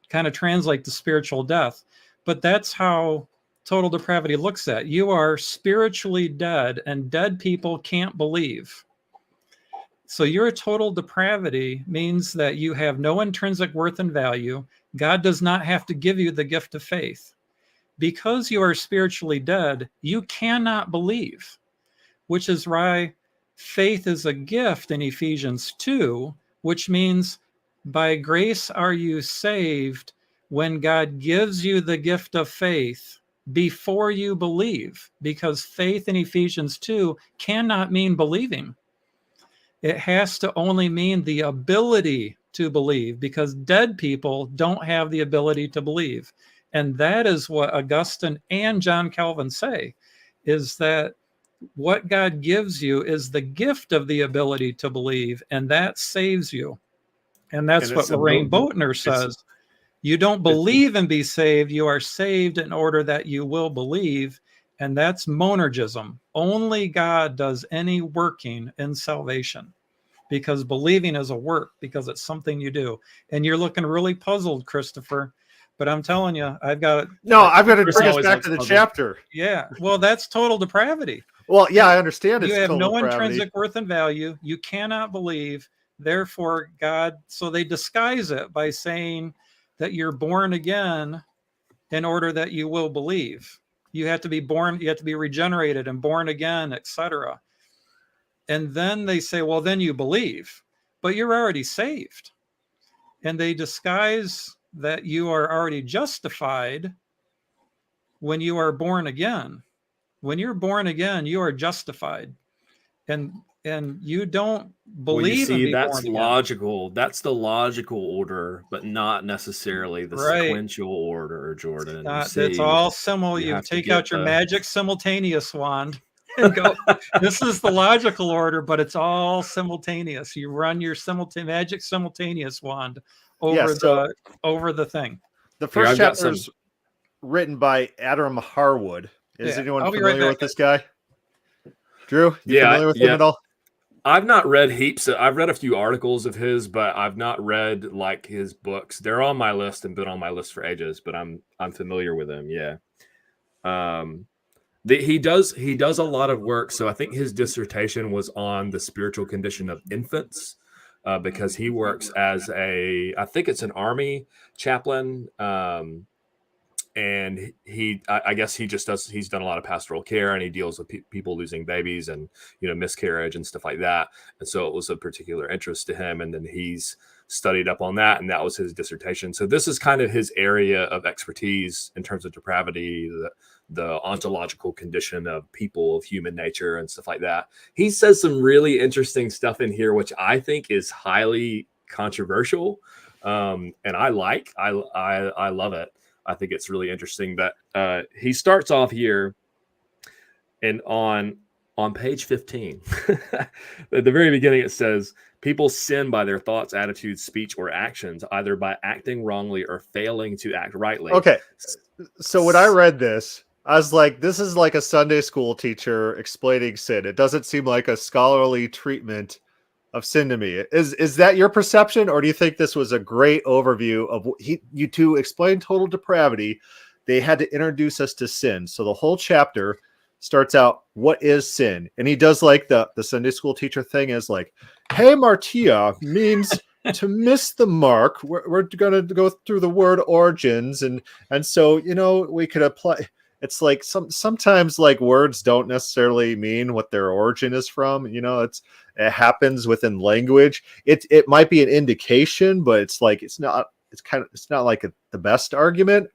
kind of translate to spiritual death. But that's how total depravity looks at. You are spiritually dead, and dead people can't believe. So your total depravity means that you have no intrinsic worth and value. God does not have to give you the gift of faith. Because you are spiritually dead, you cannot believe, which is why faith is a gift in Ephesians 2, which means by grace are you saved when God gives you the gift of faith before you believe, because faith in Ephesians 2 cannot mean believing. It has to only mean the ability to believe, because dead people don't have the ability to believe. And that is what Augustine and John Calvin say, is that what God gives you is the gift of the ability to believe, and that saves you. And that's what Lorraine Boatner says. You don't believe and be saved. You are saved in order that you will believe. And that's monergism. Only God does any working in salvation, because believing is a work, because it's something you do. And you're looking really puzzled, Christopher. But I'm telling you, I've got to bring us back to the chapter. Yeah. Well, that's total depravity. Well, yeah, I understand. You have no intrinsic worth and value. You cannot believe. Therefore, God, so they disguise it by saying that you're born again in order that you will believe. You have to be born, you have to be regenerated and born again, etc. And then they say, well, then you believe, but you're already saved. And they disguise that you are already justified when you are born again. When you're born again, you are justified. And you don't believe. Well, you see, that's logical. That's the logical order, but not necessarily the sequential order, Jordan. It's all simul. You take out your magic simultaneous wand and go, this is the logical order, but it's all simultaneous. You run your magic simultaneous wand over the thing. The first chapter is written by Adam Harwood. Is anyone familiar with this guy? Drew, you familiar with him at all? I've not read heaps. I've read a few articles of his, but I've not read like his books. They're on my list and been on my list for ages, but I'm familiar with him. Yeah. He does a lot of work. So I think his dissertation was on the spiritual condition of infants, because he works as I think it's an army chaplain. And I guess he's done a lot of pastoral care, and he deals with people losing babies and, miscarriage and stuff like that. And so it was of particular interest to him. And then he's studied up on that, and that was his dissertation. So this is kind of his area of expertise in terms of depravity, the ontological condition of people, of human nature and stuff like that. He says some really interesting stuff in here, which I think is highly controversial. And I love it. I think it's really interesting that he starts off here, and on page 15, at the very beginning, it says, people sin by their thoughts, attitudes, speech, or actions, either by acting wrongly or failing to act rightly. Okay. So when I read this, I was like, this is like a Sunday school teacher explaining sin. It doesn't seem like a scholarly treatment of sin to me. Is that your perception, or do you think this was a great overview of you to explain total depravity? They had to introduce us to sin. So the whole chapter starts out, what is sin? And he does like the Sunday school teacher thing, is like, hey, Martia means to miss the mark, we're going to go through the word origins, and so we could apply. It's like sometimes like words don't necessarily mean what their origin is from. It happens within language. It might be an indication, but it's like it's not like the best argument.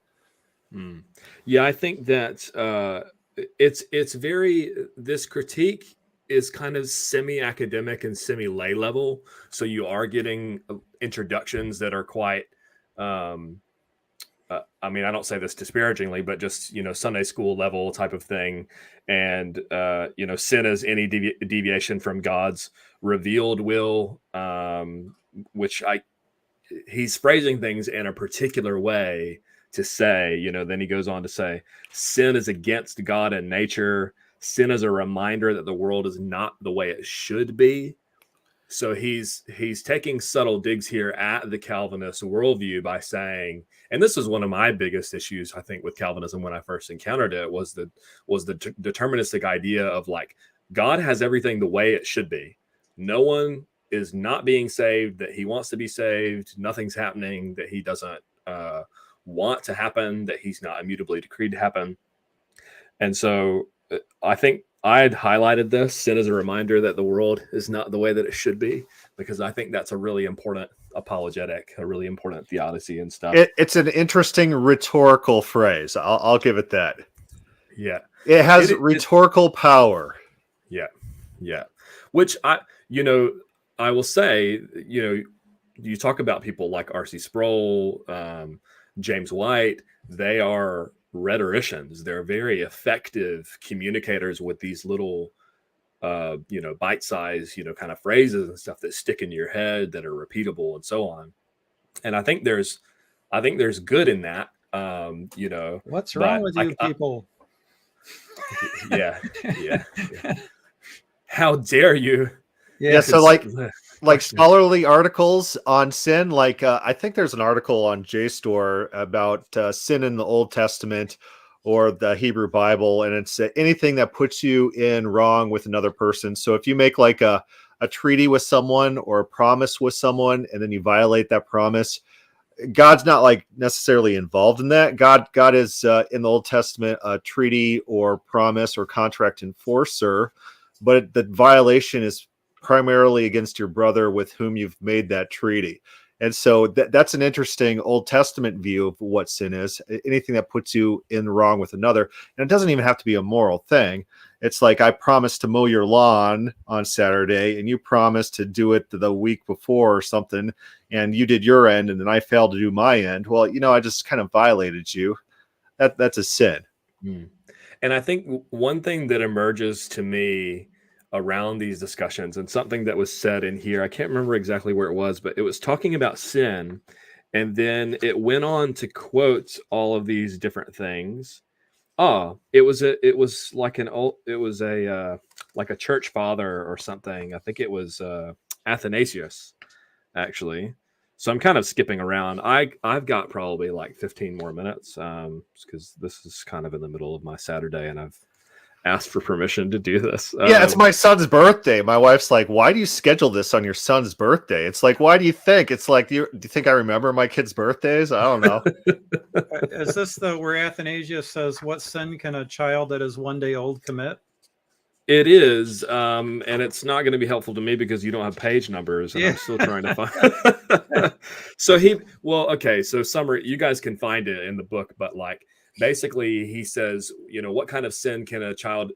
Yeah, I think that it's very, this critique is kind of semi-academic and semi-lay level. So you are getting introductions that are quite, I mean, I don't say this disparagingly, but just, Sunday school level type of thing. And, sin is any deviation from God's revealed will, which he's phrasing things in a particular way to say, then he goes on to say, sin is against God and nature. Sin is a reminder that the world is not the way it should be. So he's taking subtle digs here at the Calvinist worldview by saying, and this is one of my biggest issues, I think, with Calvinism when I first encountered it, was the deterministic idea of like, God has everything the way it should be. No one is not being saved that he wants to be saved. Nothing's happening that he doesn't want to happen, that he's not immutably decreed to happen. And so I think I had highlighted this, sin as a reminder that the world is not the way that it should be, because I think that's a really important apologetic, a really important theodicy and stuff. It's an interesting rhetorical phrase. I'll give it that. Yeah. It has rhetorical power. Yeah. Yeah. Which I will say, you talk about people like R.C. Sproul, James White, they are rhetoricians. They're very effective communicators with these little, bite-sized, kind of phrases and stuff that stick in your head, that are repeatable and so on. And I think there's good in that. What's wrong with you people? Yeah. How dare you? Yeah. So like scholarly articles on sin, like I think there's an article on JSTOR about sin in the Old Testament or the Hebrew Bible, and it's anything that puts you in wrong with another person. So if you make like a treaty with someone or a promise with someone, and then you violate that promise, God's not like necessarily involved in that. God is in the Old Testament a treaty or promise or contract enforcer, but the violation is primarily against your brother with whom you've made that treaty. And so that's an interesting Old Testament view of what sin is. Anything that puts you in wrong with another. And it doesn't even have to be a moral thing. It's like, I promised to mow your lawn on Saturday, and you promised to do it the week before or something, and you did your end, and then I failed to do my end. Well, I just kind of violated you. That's a sin. And I think one thing that emerges to me around these discussions, and something that was said in here, I can't remember exactly where it was, but it was talking about sin, and then it went on to quote all of these different things. It was like a church father or something. I think it was Athanasius, actually. So I'm kind of skipping around. I've got probably like 15 more minutes, because this is kind of in the middle of my Saturday, and I've asked for permission to do this. Yeah, it's my son's birthday. My wife's like, "Why do you schedule this on your son's birthday?" It's like, why do you think? It's like, do you think I remember my kids' birthdays? I don't know. Is this where Athanasius says, "What sin can a child that is 1 day old commit?" It is, and it's not going to be helpful to me because you don't have page numbers, and I'm still trying to find. So summary, you guys can find it in the book, but like, basically he says, what kind of sin can a child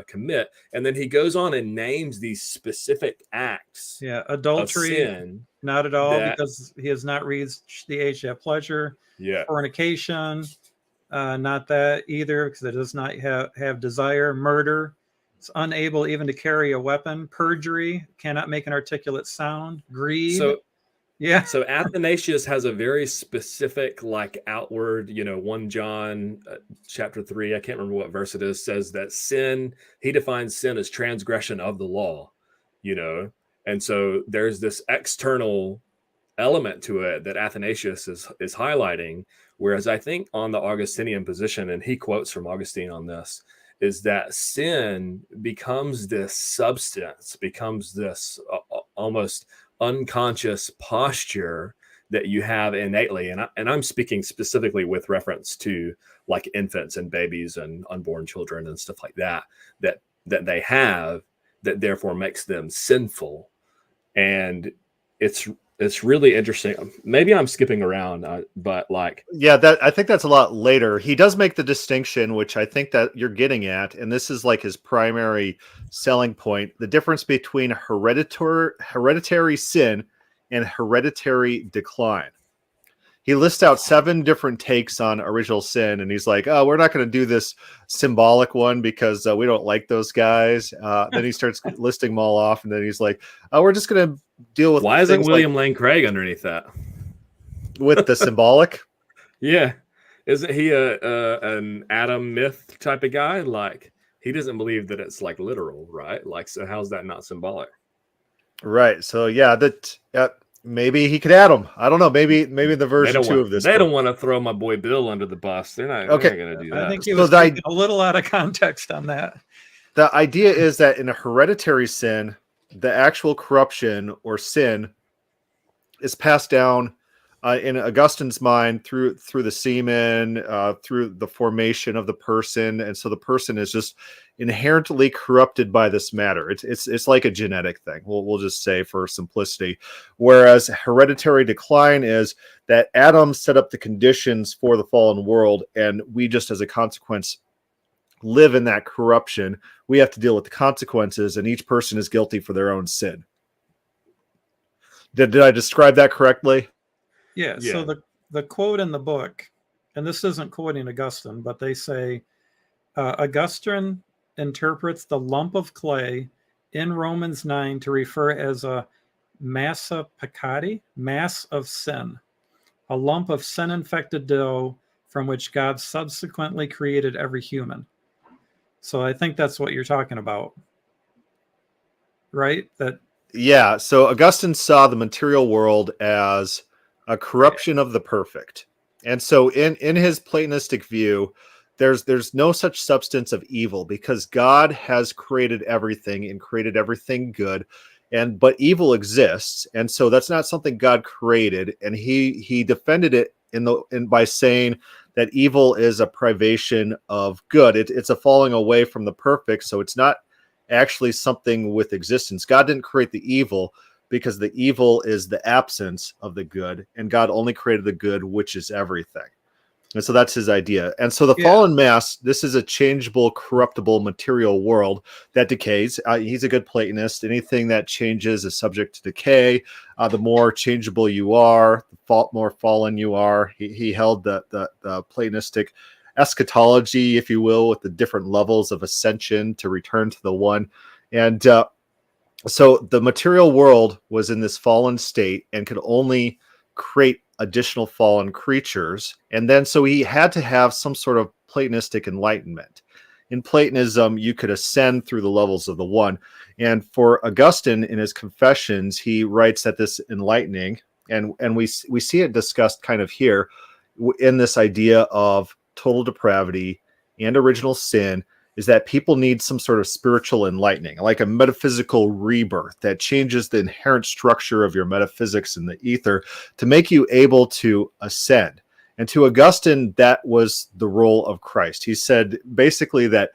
commit? And then he goes on and names these specific acts. Yeah, adultery, of sin, not at all, because he has not reached the age to have pleasure. Yeah. Fornication, not that either, because it does not have desire. Murder, it's unable even to carry a weapon. Perjury, cannot make an articulate sound. Greed. So Athanasius has a very specific, like, outward, 1 John chapter 3, I can't remember what verse it is, says that sin, he defines sin as transgression of the law, and so there's this external element to it that Athanasius is highlighting, whereas I think on the Augustinian position, and he quotes from Augustine on this, is that sin becomes this substance, becomes this almost unconscious posture that you have innately, and I'm speaking specifically with reference to like infants and babies and unborn children and stuff like that they have, that therefore makes them sinful. And it's really interesting. Maybe I'm skipping around, but like, yeah, that I think that's a lot later. He does make the distinction, which I think that you're getting at, and this is like his primary selling point: the difference between hereditary sin and hereditary decline. He lists out 7 different takes on original sin, and he's like, "Oh, we're not going to do this symbolic one because we don't like those guys." Then he starts listing them all off, and then he's like, "Oh, we're just going to deal with." Why isn't William Lane Craig underneath that? With the symbolic? Yeah, isn't he an Adam myth type of guy? Like, he doesn't believe that it's like literal, right? Like, so how's that not symbolic? Right. So yeah, that. Maybe he could add them. I don't know. Maybe the version 2 of this. They don't want to throw my boy Bill under the bus. They're not going to do that. I think he was taking a little out of context on that. The idea is that in a hereditary sin, the actual corruption or sin is passed down in Augustine's mind through the semen, through the formation of the person, and so the person is just inherently corrupted by this matter. It's like a genetic thing. We'll just say for simplicity. Whereas hereditary decline is that Adam set up the conditions for the fallen world, and we just as a consequence live in that corruption. We have to deal with the consequences, and each person is guilty for their own sin. Did I describe that correctly? Yeah. So the quote in the book, and this isn't quoting Augustine, but they say Augustine interprets the lump of clay in Romans 9 to refer as a massa peccati, mass of sin, a lump of sin-infected dough from which God subsequently created every human. So I think that's what you're talking about, right? Yeah. So Augustine saw the material world as a corruption of the perfect. And so in his Platonistic view, there's no such substance of evil because God has created everything and created everything good. But evil exists. And so that's not something God created. And he defended it by saying that evil is a privation of good. It's a falling away from the perfect. So it's not actually something with existence. God didn't create the evil, because the evil is the absence of the good, and God only created the good, which is everything. And so that's his idea. And so the fallen mass, this is a changeable, corruptible material world that decays. He's a good Platonist. Anything that changes is subject to decay. The more changeable you are, the more fallen you are. He held the Platonistic eschatology, if you will, with the different levels of ascension to return to the one. And so the material world was in this fallen state and could only create additional fallen creatures. And then so he had to have some sort of Platonistic enlightenment. In Platonism, you could ascend through the levels of the one. And for Augustine, in his Confessions, he writes that this enlightening, and we see it discussed kind of here in this idea of total depravity and original sin, is that people need some sort of spiritual enlightening, like a metaphysical rebirth that changes the inherent structure of your metaphysics in the ether to make you able to ascend. And to Augustine, that was the role of Christ. He said basically that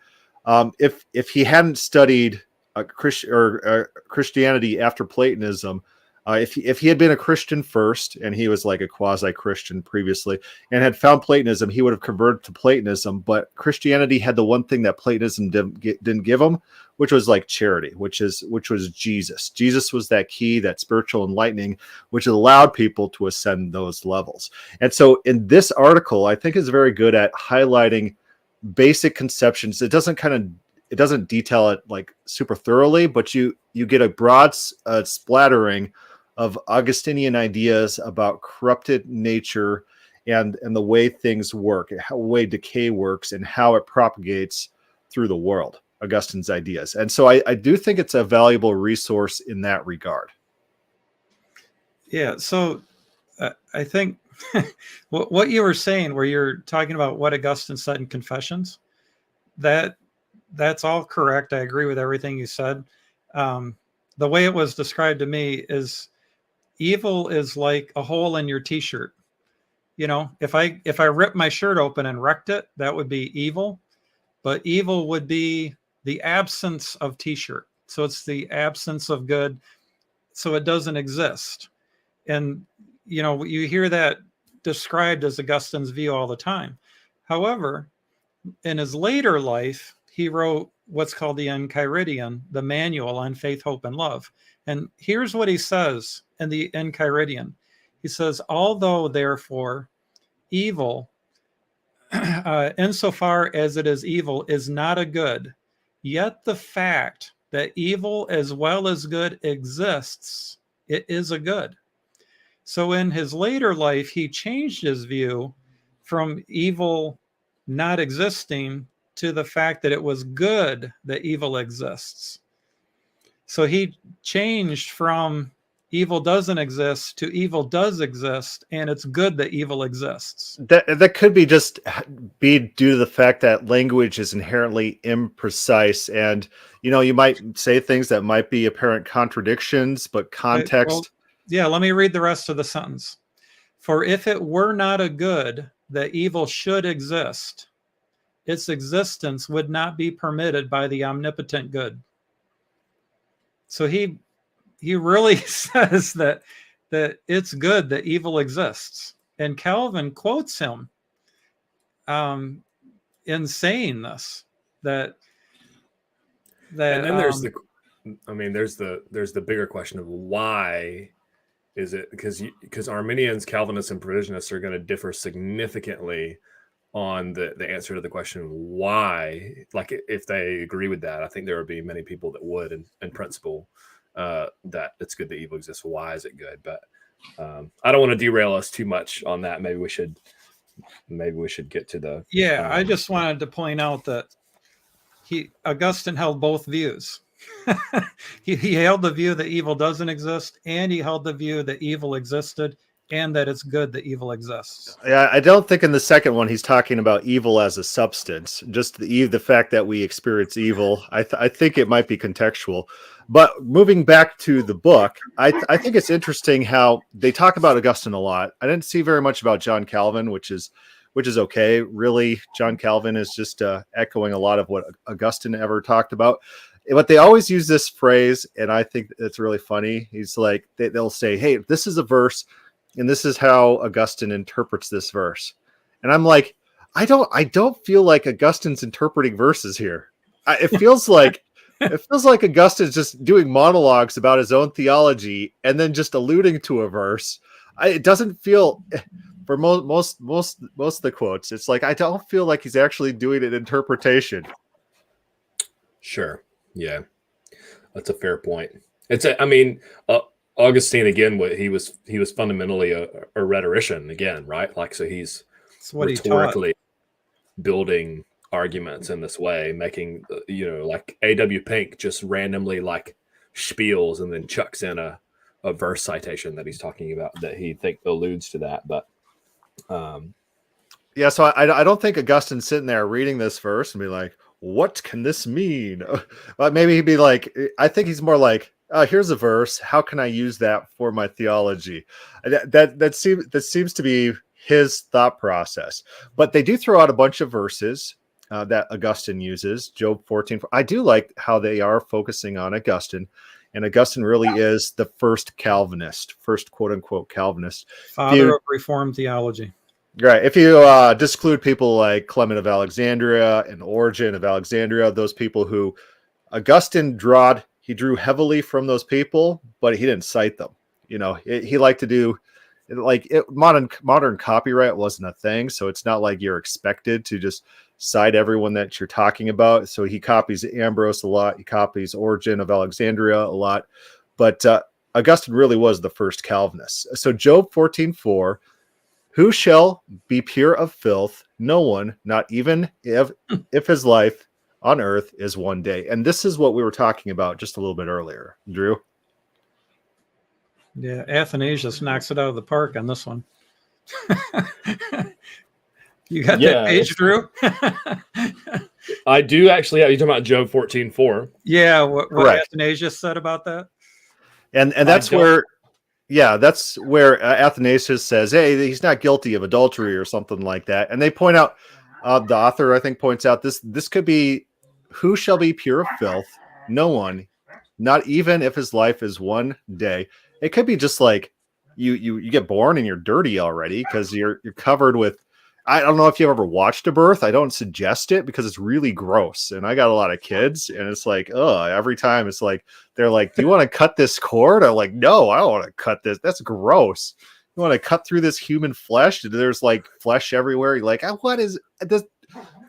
if he hadn't studied Christianity after Platonism, if he had been a Christian first, and he was like a quasi-Christian previously, and had found Platonism, he would have converted to Platonism. But Christianity had the one thing that Platonism didn't give him, which was like charity, which was Jesus. Jesus was that key, that spiritual enlightening, which allowed people to ascend those levels. And so in this article, I think is very good at highlighting basic conceptions. It doesn't detail it like super thoroughly, but you get a broad splattering of Augustinian ideas about corrupted nature and the way things work, the way decay works, and how it propagates through the world, Augustine's ideas. And so I do think it's a valuable resource in that regard. Yeah, so I think what you were saying, where you're talking about what Augustine said in Confessions, that's all correct. I agree with everything you said. The way it was described to me is evil is like a hole in your t-shirt. You know, if I rip my shirt open and wrecked it, that would be evil. But evil would be the absence of t-shirt. So it's the absence of good. So it doesn't exist. And, you know, you hear that described as Augustine's view all the time. However, in his later life, he wrote what's called the Enchiridion, the manual on faith, hope, and love. And here's what he says in the Enchiridion. He says, although, therefore, evil, insofar as it is evil, is not a good, yet the fact that evil as well as good exists, it is a good. So in his later life, he changed his view from evil not existing to the fact that it was good that evil exists. So he changed from evil doesn't exist to evil does exist, and it's good that evil exists. That could be just be due to the fact that language is inherently imprecise, and you know, you might say things that might be apparent contradictions, but context. Well, yeah, let me read the rest of the sentence. For if it were not a good that evil should exist, its existence would not be permitted by the omnipotent good. So he really says that it's good that evil exists. And Calvin quotes him in saying this, that and then there's the bigger question of why is it, because Arminians, Calvinists, and Provisionists are going to differ significantly on the answer to the question why. Like, if they agree with that, I think there would be many people that would in principle, that it's good that evil exists. Why is it good? But I don't want to derail us too much on that. Maybe we should get to the I just wanted to point out that Augustine held both views. he held the view that evil doesn't exist, and he held the view that evil existed and that it's good that evil exists. Yeah, I don't think in the second one he's talking about evil as a substance, just the fact that we experience evil. I think it might be contextual. But moving back to the book, I think it's interesting how they talk about Augustine a lot. I didn't see very much about John Calvin, which is okay. Really, John Calvin is just echoing a lot of what Augustine ever talked about. But they always use this phrase, and I think it's really funny. He's like, they'll say, hey, this is a verse, and this is how Augustine interprets this verse. And I'm like, I don't feel like Augustine's interpreting verses here. It feels like Augustine's just doing monologues about his own theology and then just alluding to a verse. It doesn't feel, for most of the quotes, it's like I don't feel like he's actually doing an interpretation. Sure. Yeah, that's a fair point. Augustine, again, he was fundamentally a rhetorician again, right? Like, so he's rhetorically building arguments in this way, making, like A.W. Pink just randomly like spiels and then chucks in a verse citation that he's talking about that he alludes to that. But so I don't think Augustine's sitting there reading this verse and be like, what can this mean? But maybe he'd be like, I think he's more like, here's a verse. How can I use that for my theology? That seems to be his thought process. But they do throw out a bunch of verses that Augustine uses. Job 14. I do like how they are focusing on Augustine. And Augustine really is the first Calvinist, first quote unquote Calvinist. Father of Reformed theology. Right. If you disclude people like Clement of Alexandria and Origen of Alexandria, those people who Augustine drew heavily from those people, but he didn't cite them. He liked to do modern copyright wasn't a thing, so it's not like you're expected to just cite everyone that you're talking about. So he copies Ambrose a lot. He copies Origen of Alexandria a lot. But Augustine really was the first Calvinist. So Job 14:4. Who shall be pure of filth? No one, not even if his life on earth is one day. And this is what we were talking about just a little bit earlier, Drew. Yeah, Athanasius knocks it out of the park on this one. You got that page, Drew? I do actually. Are you talking about Job 14:4? Yeah, what Athanasius said about that? And that's where Yeah, that's where Athanasius says, hey, he's not guilty of adultery or something like that. And they point out, the author, I think, points out this could be, who shall be pure of filth? No one, not even if his life is one day. It could be just like you get born and you're dirty already because you're covered with. I don't know if you've ever watched a birth. I don't suggest it because it's really gross. And I got a lot of kids, and it's like, oh, every time it's like, they're like, do you want to cut this cord? I'm like, no, I don't want to cut this. That's gross. You want to cut through this human flesh? There's like flesh everywhere. You're like, what is this?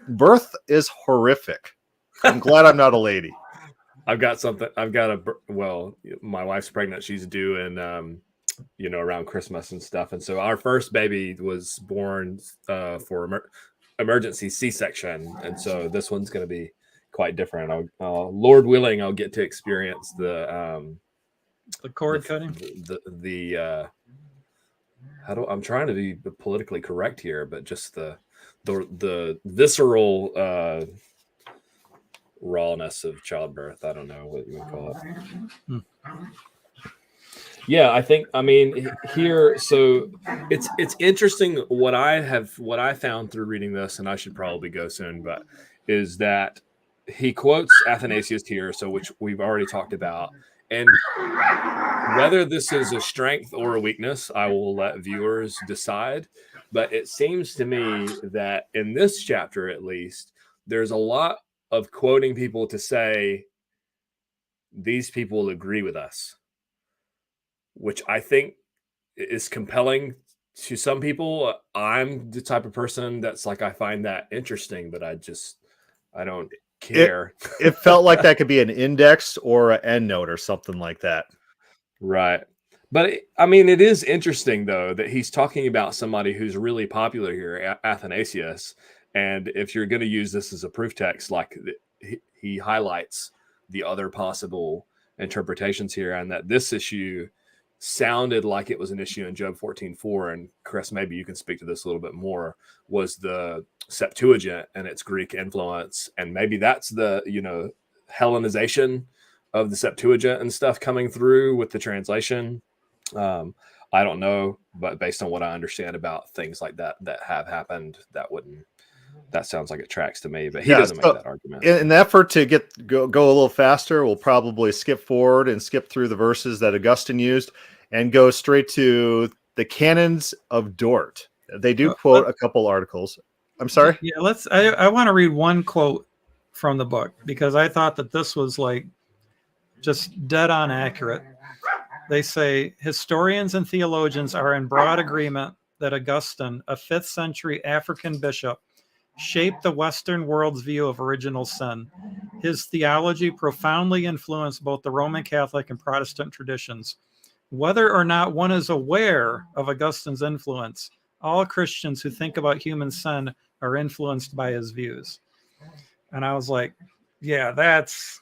Birth is horrific. I'm glad I'm not a lady. I've got my wife's pregnant. She's due in, around Christmas and stuff. And so our first baby was born for emergency C-section. And so this one's going to be quite different. Lord willing, I'll get to experience the cord cutting. I'm trying to be politically correct here, but just the visceral rawness of childbirth. I don't know what you would call it. Yeah, here. So it's interesting what I found through reading this, and I should probably go soon, but is that he quotes Athanasius here, so which we've already talked about, and whether this is a strength or a weakness, I will let viewers decide. But it seems to me that in this chapter, at least, there's a lot of quoting people to say these people agree with us, which I think is compelling to some people. I'm the type of person that's like, I find that interesting, but I don't care. It felt like that could be an index or an endnote or something like that. Right. But it is interesting, though, that he's talking about somebody who's really popular here, Athanasius. And if you're going to use this as a proof text, like he highlights the other possible interpretations here, and that this issue sounded like it was an issue in Job 14:4. And Chris, maybe you can speak to this a little bit more, was the Septuagint and its Greek influence. And maybe that's the, Hellenization of the Septuagint and stuff coming through with the translation. I don't know, but based on what I understand about things like that have happened, that sounds like it tracks to me, but he doesn't make that argument. In the effort to go a little faster, we'll probably skip forward and skip through the verses that Augustine used and go straight to the Canons of Dort. They do quote a couple articles. I'm sorry? Yeah, I want to read one quote from the book because I thought that this was like just dead on accurate. They say, historians and theologians are in broad agreement that Augustine, a 5th century African bishop, shaped the Western world's view of original sin. His theology profoundly influenced both the Roman Catholic and Protestant traditions. Whether or not one is aware of Augustine's influence, all Christians who think about human sin are influenced by his views. And I was like, yeah, that's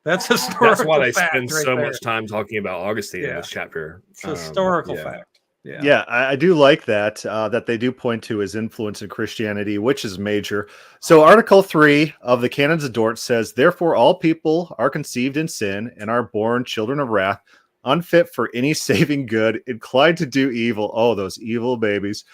historical. That's why they spend so much time talking about Augustine in this chapter. It's historical fact. Yeah, I do like that, that they do point to his influence in Christianity, which is major. So Article 3 of the Canons of Dort says, therefore all people are conceived in sin and are born children of wrath, unfit for any saving good, inclined to do evil. Oh, those evil babies.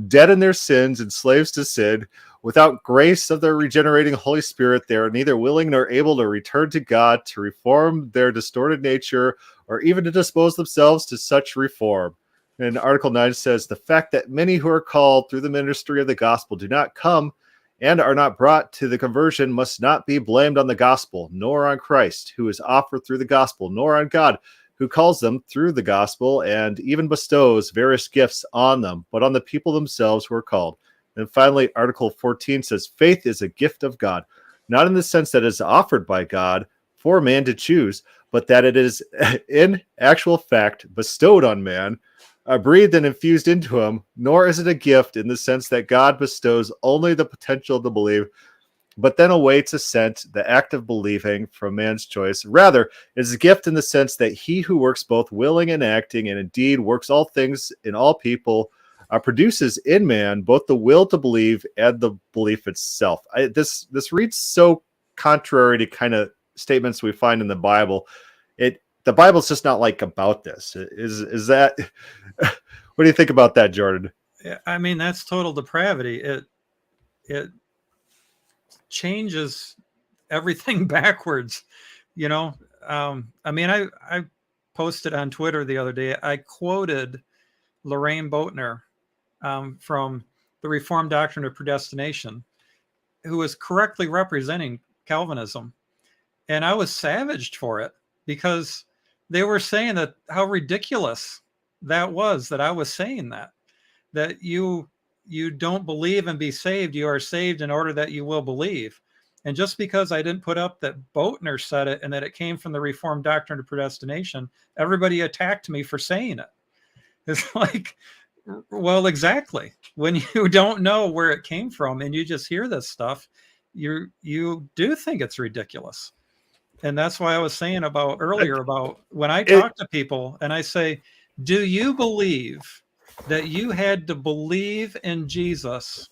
Dead in their sins and slaves to sin. Without grace of the regenerating Holy Spirit, they are neither willing nor able to return to God, to reform their distorted nature, or even to dispose themselves to such reform. And Article 9 says, the fact that many who are called through the ministry of the gospel do not come and are not brought to the conversion must not be blamed on the gospel, nor on Christ, who is offered through the gospel, nor on God, who calls them through the gospel and even bestows various gifts on them, but on the people themselves who are called. And finally, Article 14 says, faith is a gift of God, not in the sense that it is offered by God for man to choose, but that it is in actual fact bestowed on man, breathed and infused into him, nor is it a gift in the sense that God bestows only the potential to believe, but then awaits assent, the act of believing from man's choice. Rather, it is a gift in the sense that he who works both willing and acting, and indeed works all things in all people, produces in man both the will to believe and the belief itself. This reads so contrary to kind of statements we find in the Bible. the Bible's just not like about this. Is that, what do you think about that, Jordan? I mean, that's total depravity. It changes everything backwards, you know. I mean, I posted on Twitter the other day, I quoted Lorraine Boatner from the Reformed Doctrine of Predestination, who was correctly representing Calvinism. And I was savaged for it because they were saying that how ridiculous that was, that I was saying that you don't believe and be saved, you are saved in order that you will believe. And just because I didn't put up that Boatner said it and that it came from the Reformed Doctrine of Predestination, everybody attacked me for saying it. It's like, well, exactly. When you don't know where it came from and you just hear this stuff, you do think it's ridiculous. And that's why I was saying about earlier about when I talk to people and I say, do you believe that you had to believe in Jesus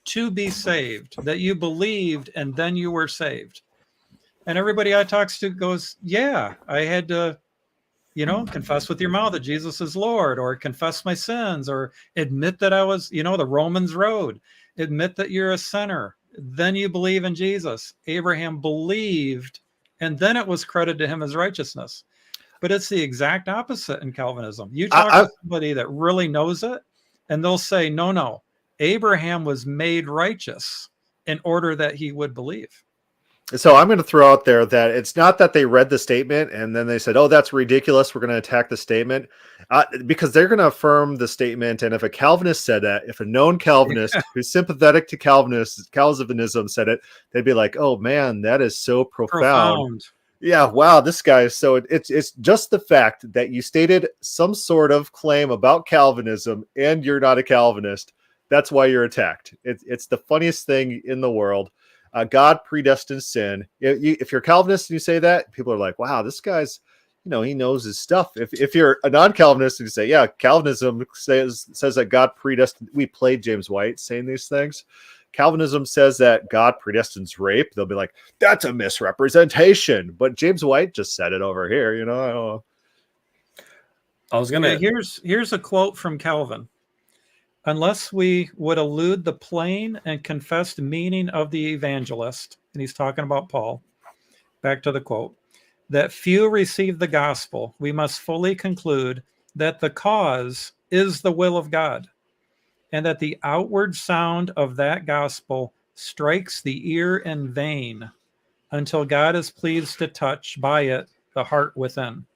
to be saved, that you believed and then you were saved? And everybody I talk to goes, yeah, I had to, confess with your mouth that Jesus is Lord, or confess my sins, or admit that I was, the Romans road, admit that you're a sinner. Then you believe in Jesus. Abraham believed, and then it was credited to him as righteousness. But it's the exact opposite in Calvinism. You talk to somebody that really knows it, and they'll say, no, Abraham was made righteous in order that he would believe. So I'm going to throw out there that it's not that they read the statement and then they said, oh, that's ridiculous, we're going to attack the statement, because they're going to affirm the statement. And if a Calvinist said that, if a known Calvinist who's sympathetic to Calvinism said it, they'd be like, oh man, that is so profound. Yeah, wow, this guy is so... It's just the fact that you stated some sort of claim about Calvinism and you're not a Calvinist. That's why you're attacked. It's the funniest thing in the world. God predestined sin. If you're a Calvinist and you say that, people are like, wow, this guy's, he knows his stuff. If you're a non-Calvinist and you say, yeah, Calvinism says that God predestined... We played James White saying these things. Calvinism says that God predestines rape. They'll be like, that's a misrepresentation. But James White just said it over here, I don't know. I was going to... Here's a quote from Calvin. Unless we would elude the plain and confessed meaning of the evangelist, and he's talking about Paul, back to the quote, that few receive the gospel, we must fully conclude that the cause is the will of God, and that the outward sound of that gospel strikes the ear in vain until God is pleased to touch by it the heart within.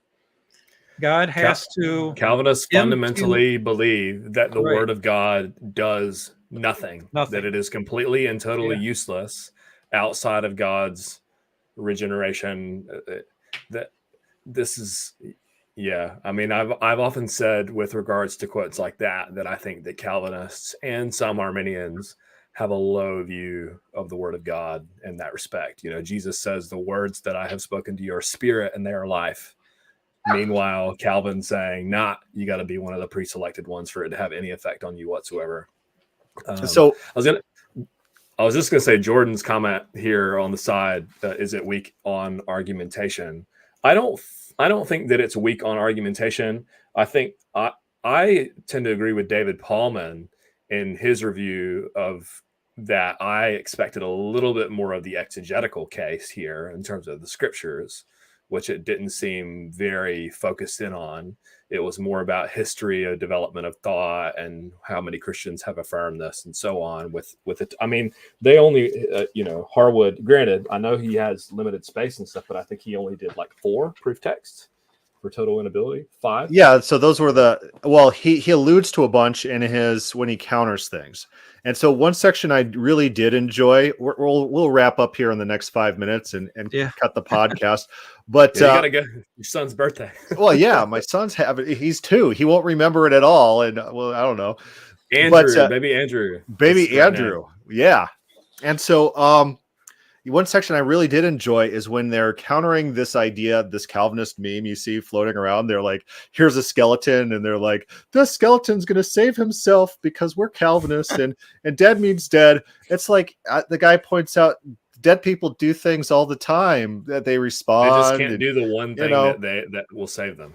God has to... Calvinists fundamentally believe that the word of God does nothing. That it is completely and totally useless outside of God's regeneration. That this is... Yeah, I mean, I've often said with regards to quotes like that I think that Calvinists and some Arminians have a low view of the word of God in that respect. Jesus says, the words that I have spoken to your spirit and they are life. Meanwhile, Calvin saying, you got to be one of the pre-selected ones for it to have any effect on you whatsoever. So I was just going to say Jordan's comment here on the side, is it weak on argumentation? I don't think that it's weak on argumentation. I think I tend to agree with David Paulman in his review of that. I expected a little bit more of the exegetical case here in terms of the scriptures, which it didn't seem very focused in on. It was more about history, a development of thought, and how many Christians have affirmed this, and so on. With it, I mean, they only, Harwood. Granted, I know he has limited space and stuff, but I think he only did like 4 proof texts for total inability. 5. Yeah, so those were he alludes to a bunch in his when he counters things. And so one section I really did enjoy. We'll wrap up here in the next 5 minutes and cut the podcast. But you gotta go. Your son's birthday. Well, yeah, my son's he's 2. He won't remember it at all. And I don't know. Baby Andrew. Yeah. And so one section I really did enjoy is when they're countering this idea, this Calvinist meme you see floating around. They're like, here's a skeleton. And they're like, the skeleton's going to save himself because we're Calvinists and dead means dead. It's like the guy points out dead people do things all the time that they respond. They just can't do the one thing that will save them.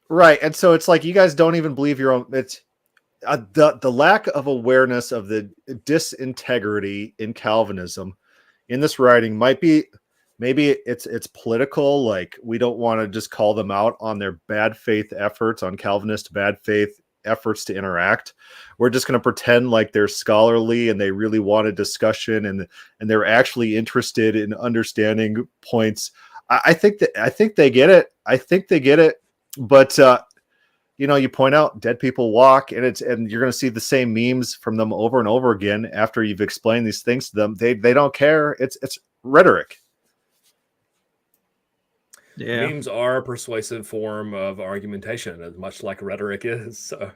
Right. And so it's like, you guys don't even believe your own. It's the lack of awareness of the disintegrity in Calvinism in this writing might be, maybe it's political. Like, we don't want to just call them out on their bad faith efforts, on Calvinist bad faith efforts to interact. We're just going to pretend like they're scholarly and they really want a discussion, and they're actually interested in understanding points. I think they get it. I think they get it. But you point out dead people walk, and you're going to see the same memes from them over and over again after you've explained these things to them. They don't care. It's rhetoric. Yeah. Memes are a persuasive form of argumentation, as much like rhetoric is. So,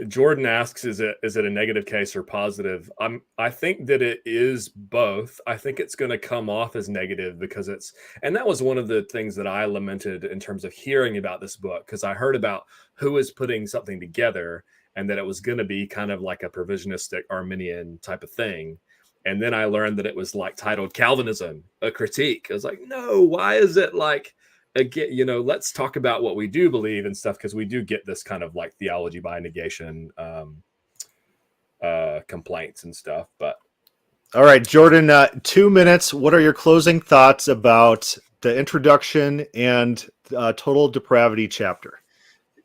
Jordan asks, is it a negative case or positive? I think that it is both. I think it's going to come off as negative because and that was one of the things that I lamented in terms of hearing about this book, because I heard about who is putting something together and that it was going to be kind of like a provisionistic Arminian type of thing. And then I learned that it was like titled Calvinism, a critique. I was like, no, why is it like, again, let's talk about what we do believe and stuff, because we do get this kind of like theology by negation complaints and stuff. But all right, Jordan, 2 minutes. What are your closing thoughts about the introduction and total depravity chapter?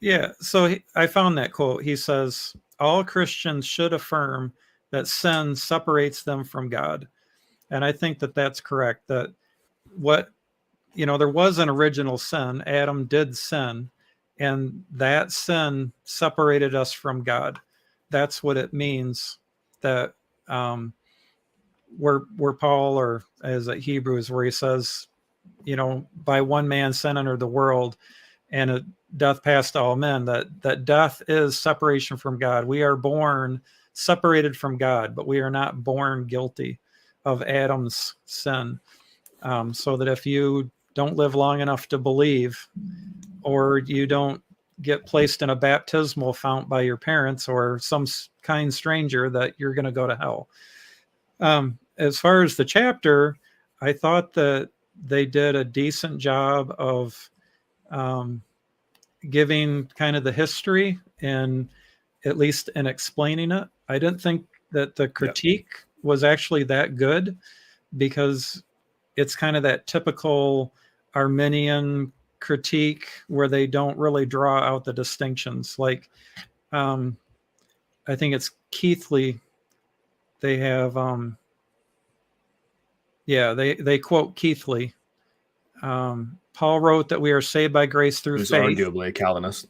Yeah, so I found that quote. He says, all Christians should affirm that sin separates them from God. And I think that that's correct, that there was an original sin. Adam did sin, and that sin separated us from God. That's what it means that where Paul, or as at Hebrews, where he says, by one man sin entered the world, and death passed to all men, that death is separation from God. We are born separated from God, but we are not born guilty of Adam's sin. So that if you don't live long enough to believe, or you don't get placed in a baptismal fount by your parents or some kind stranger, that you're going to go to hell. As far as the chapter, I thought that they did a decent job of giving kind of the history, and at least in explaining it. I didn't think that the critique was actually that good, because it's kind of that typical Arminian critique where they don't really draw out the distinctions. Like, I think it's Keithley. They have, they quote Keithley. Paul wrote that we are saved by grace through faith. Arguably a Calvinist.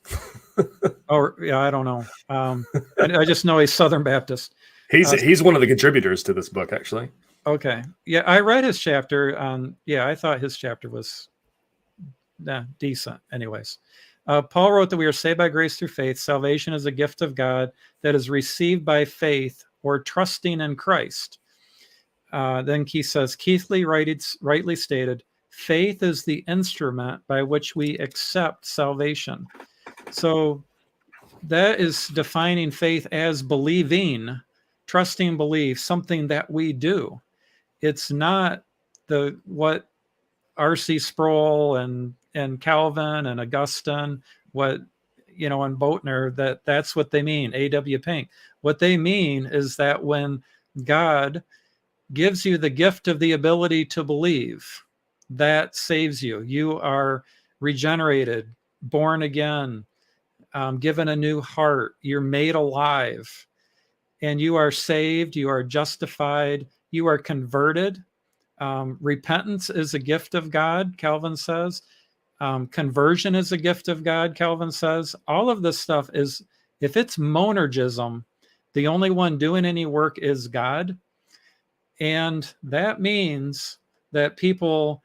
Oh, yeah, I don't know. I just know he's Southern Baptist. He's one of the contributors to this book, actually. Okay. Yeah, I read his chapter. I thought his chapter was decent. Anyways, Paul wrote that we are saved by grace through faith. Salvation is a gift of God that is received by faith or trusting in Christ. Then he says, Keithley rightly stated, faith is the instrument by which we accept salvation. So that is defining faith as believing, trusting belief, something that we do. It's not what R.C. Sproul and Calvin and Augustine, and Boatner, that's what they mean, A.W. Pink. What they mean is that when God gives you the gift of the ability to believe, that saves you. You are regenerated, born again, given a new heart. You're made alive, and you are saved. You are justified. You are converted. Repentance is a gift of God, Calvin says. Conversion is a gift of God, Calvin says. All of this stuff is, if it's monergism, the only one doing any work is God. And that means that people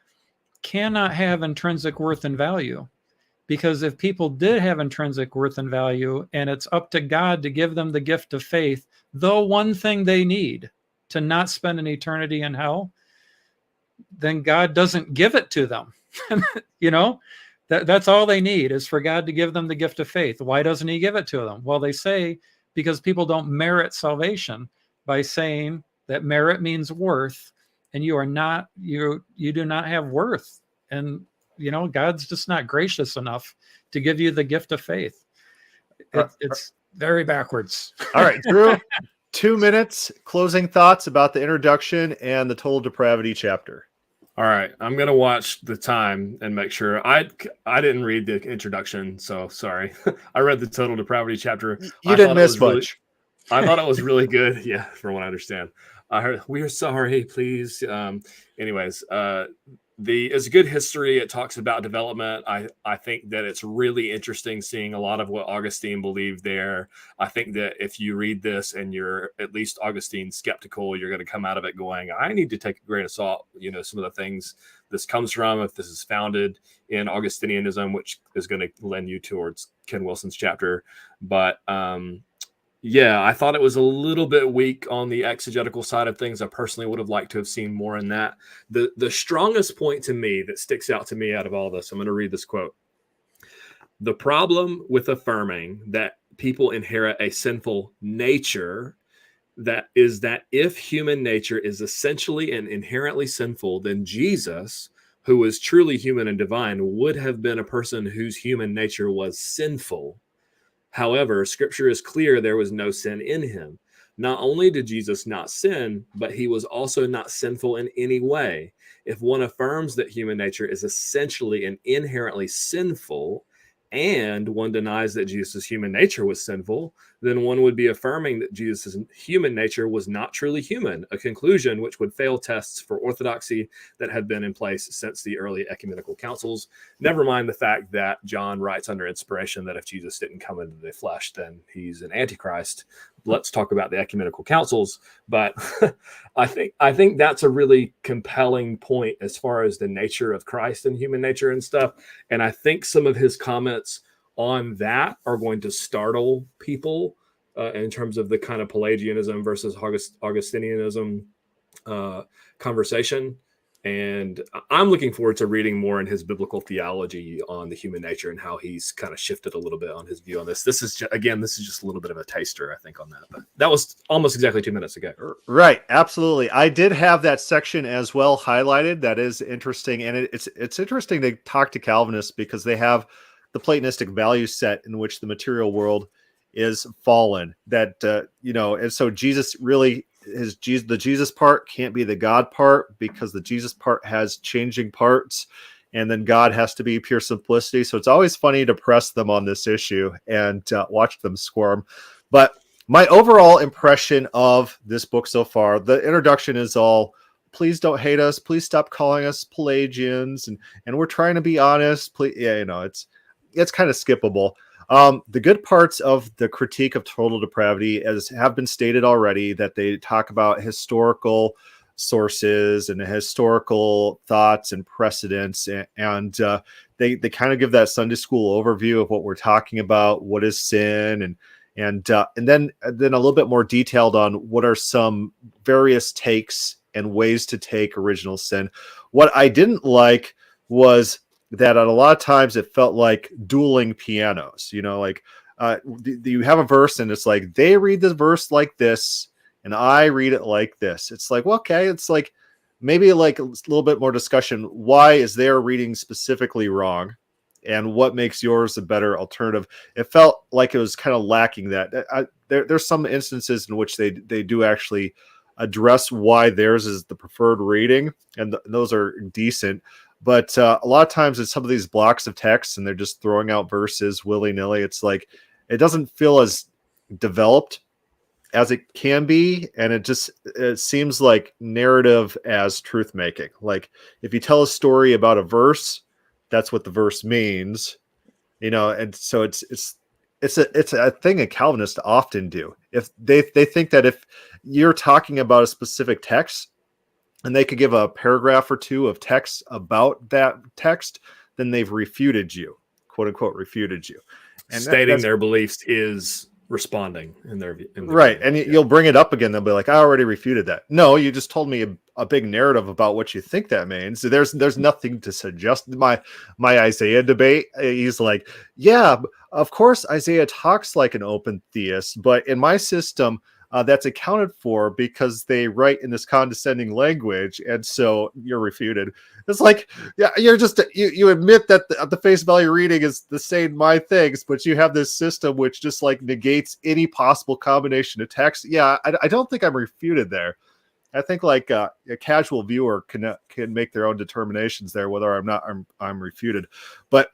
cannot have intrinsic worth and value. Because if people did have intrinsic worth and value, and it's up to God to give them the gift of faith, the one thing they need to not spend an eternity in hell, then God doesn't give it to them. That's all they need, is for God to give them the gift of faith. Why doesn't he give it to them? Well, they say because people don't merit salvation by saying that merit means worth, and you are not, you do not have worth. And, God's just not gracious enough to give you the gift of faith. It's very backwards. All right, Drew, 2 minutes, closing thoughts about the introduction and the total depravity chapter. All right, I'm gonna watch the time and make sure. I didn't read the introduction, so sorry. I read the total depravity chapter. You didn't miss much. I thought it was really good. Yeah, from what I understand. I heard we are sorry, please. Anyways, it's a good history. It talks about development. I think that it's really interesting seeing a lot of what Augustine believed there. I think that if you read this and you're at least Augustine skeptical, you're going to come out of it going, I need to take a grain of salt, some of the things this comes from, if this is founded in Augustinianism, which is going to lend you towards Ken Wilson's chapter. But yeah, I thought it was a little bit weak on the exegetical side of things. I personally would have liked to have seen more in that. The strongest point to me that sticks out to me out of all this, I'm going to read this quote. The problem with affirming that people inherit a sinful nature, that if human nature is essentially and inherently sinful, then Jesus, who is truly human and divine, would have been a person whose human nature was sinful. However, Scripture is clear there was no sin in him. Not only did Jesus not sin, but he was also not sinful in any way. If one affirms that human nature is essentially and inherently sinful, and one denies that Jesus' human nature was sinful, then one would be affirming that Jesus' human nature was not truly human, a conclusion which would fail tests for orthodoxy that had been in place since the early ecumenical councils. Never mind the fact that John writes under inspiration that if Jesus didn't come into the flesh, then he's an antichrist. Let's talk about the ecumenical councils. But I think that's a really compelling point as far as the nature of Christ and human nature and stuff. And I think some of his comments on that are going to startle people in terms of the kind of Pelagianism versus Augustinianism conversation. And I'm looking forward to reading more in his biblical theology on the human nature and how he's kind of shifted a little bit on his view on this. This is just a little bit of a taster, I think, on that. But that was almost exactly 2 minutes ago. Right. Absolutely. I did have that section as well highlighted. That is interesting. And it's interesting to talk to Calvinists because they have the Platonistic value set in which the material world is fallen. That, and so Jesus really... the Jesus part can't be the God part because the Jesus part has changing parts, and then God has to be pure simplicity. So it's always funny to press them on this issue and watch them squirm. But my overall impression of this book so far, the introduction is all, please don't hate us. Please stop calling us Pelagians. And we're trying to be honest. Please, it's kind of skippable. The good parts of the critique of total depravity, as have been stated already, that they talk about historical sources and historical thoughts and precedents, and they kind of give that Sunday school overview of what we're talking about, what is sin, and then a little bit more detailed on what are some various takes and ways to take original sin. What I didn't like was that at a lot of times it felt like dueling pianos, you have a verse and it's like, they read the verse like this and I read it like this. It's like, well, okay. It's like, maybe like a little bit more discussion. Why is their reading specifically wrong? And what makes yours a better alternative? It felt like it was kind of lacking that. There's some instances in which they do actually address why theirs is the preferred reading. And those are decent. But a lot of times it's some of these blocks of text and they're just throwing out verses willy-nilly. It's like, it doesn't feel as developed as it can be. And it seems like narrative as truth making. Like if you tell a story about a verse, that's what the verse means, and so it's a thing that Calvinists often do. If they think that if you're talking about a specific text, and they could give a paragraph or two of text about that text, then they've refuted you, quote unquote, refuted you. And stating their beliefs is responding in their view. Right. And you'll bring it up again. They'll be like, I already refuted that. No, you just told me a big narrative about what you think that means. So there's nothing to suggest. My Isaiah debate, he's like, yeah, of course, Isaiah talks like an open theist, but in my system, that's accounted for because they write in this condescending language, and so you're refuted. It's like, yeah, you're just you admit that the face value reading is the same my things, but you have this system which just like negates any possible combination of text. Yeah, I don't think I'm refuted there. I think like a casual viewer can make their own determinations there whether I'm refuted, but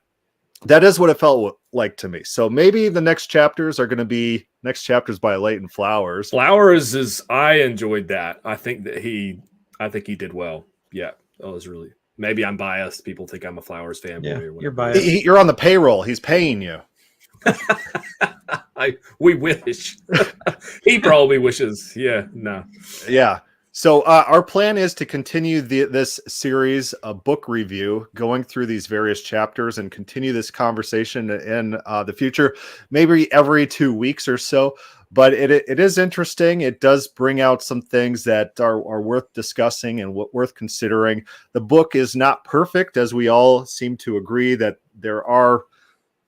that is what it felt like to me. So maybe the next chapters are going to be next chapters by Leighton Flowers. I enjoyed that. I think he did well. Yeah, that was really. Maybe I'm biased. People think I'm a Flowers fanboy. Yeah, or whatever. you're biased. You're on the payroll. He's paying you. We wish. He probably wishes. Yeah, no. Yeah. So our plan is to continue this series of book review, going through these various chapters and continue this conversation in the future, maybe every 2 weeks or so. But it is interesting. It does bring out some things that are worth discussing and worth considering. The book is not perfect, as we all seem to agree that there are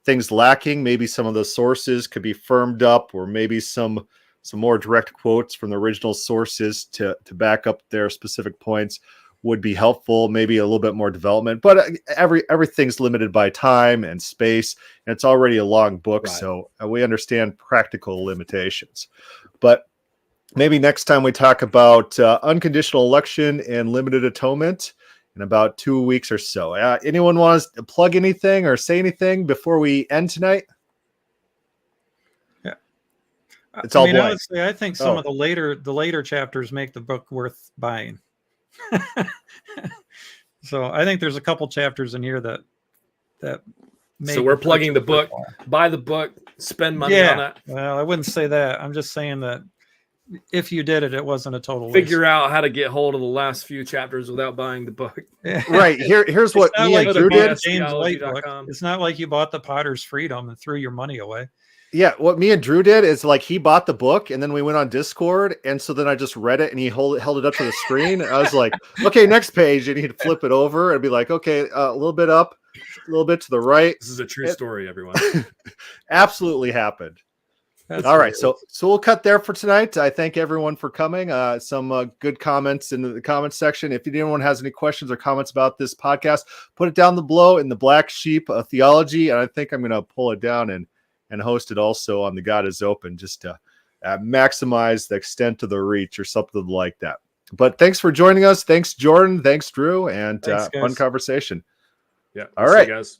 things lacking. Maybe some of the sources could be firmed up, or maybe some more direct quotes from the original sources to back up their specific points would be helpful. Maybe a little bit more development, but everything's limited by time and space, and it's already a long book. Right. So we understand practical limitations, but maybe next time we talk about unconditional election and limited atonement in about 2 weeks or so. Anyone wants to plug anything or say anything before we end tonight? It's all blank. Honestly, I think some of the later chapters make the book worth buying. So I think there's a couple chapters in here that so we're plugging the book, buy the book, spend money on it. Well, I wouldn't say that. I'm just saying that if you did it, it wasn't a total figure out how to get hold of the last few chapters without buying the book. Right. Here's what me and Drew did. James White book. It's not like you bought the Potter's Freedom and threw your money away. Yeah, what me and Drew did is like he bought the book and then we went on Discord, and so then I just read it and he held it up to the screen. I was like, okay, next page, and he'd flip it over and be like, okay, a little bit up, a little bit to the right. This is a true story, everyone. Absolutely happened. That's all right, so we'll cut there for tonight. I thank everyone for coming. Some good comments in the comments section. If anyone has any questions or comments about this podcast, put it down below in the Black Sheep of Theology, and I think I'm going to pull it down and host it also on the God is Open, just to maximize the extent of the reach or something like that. But thanks for joining us. Thanks, Jordan. Thanks, Drew. And fun conversation. Yeah. All right. Guys.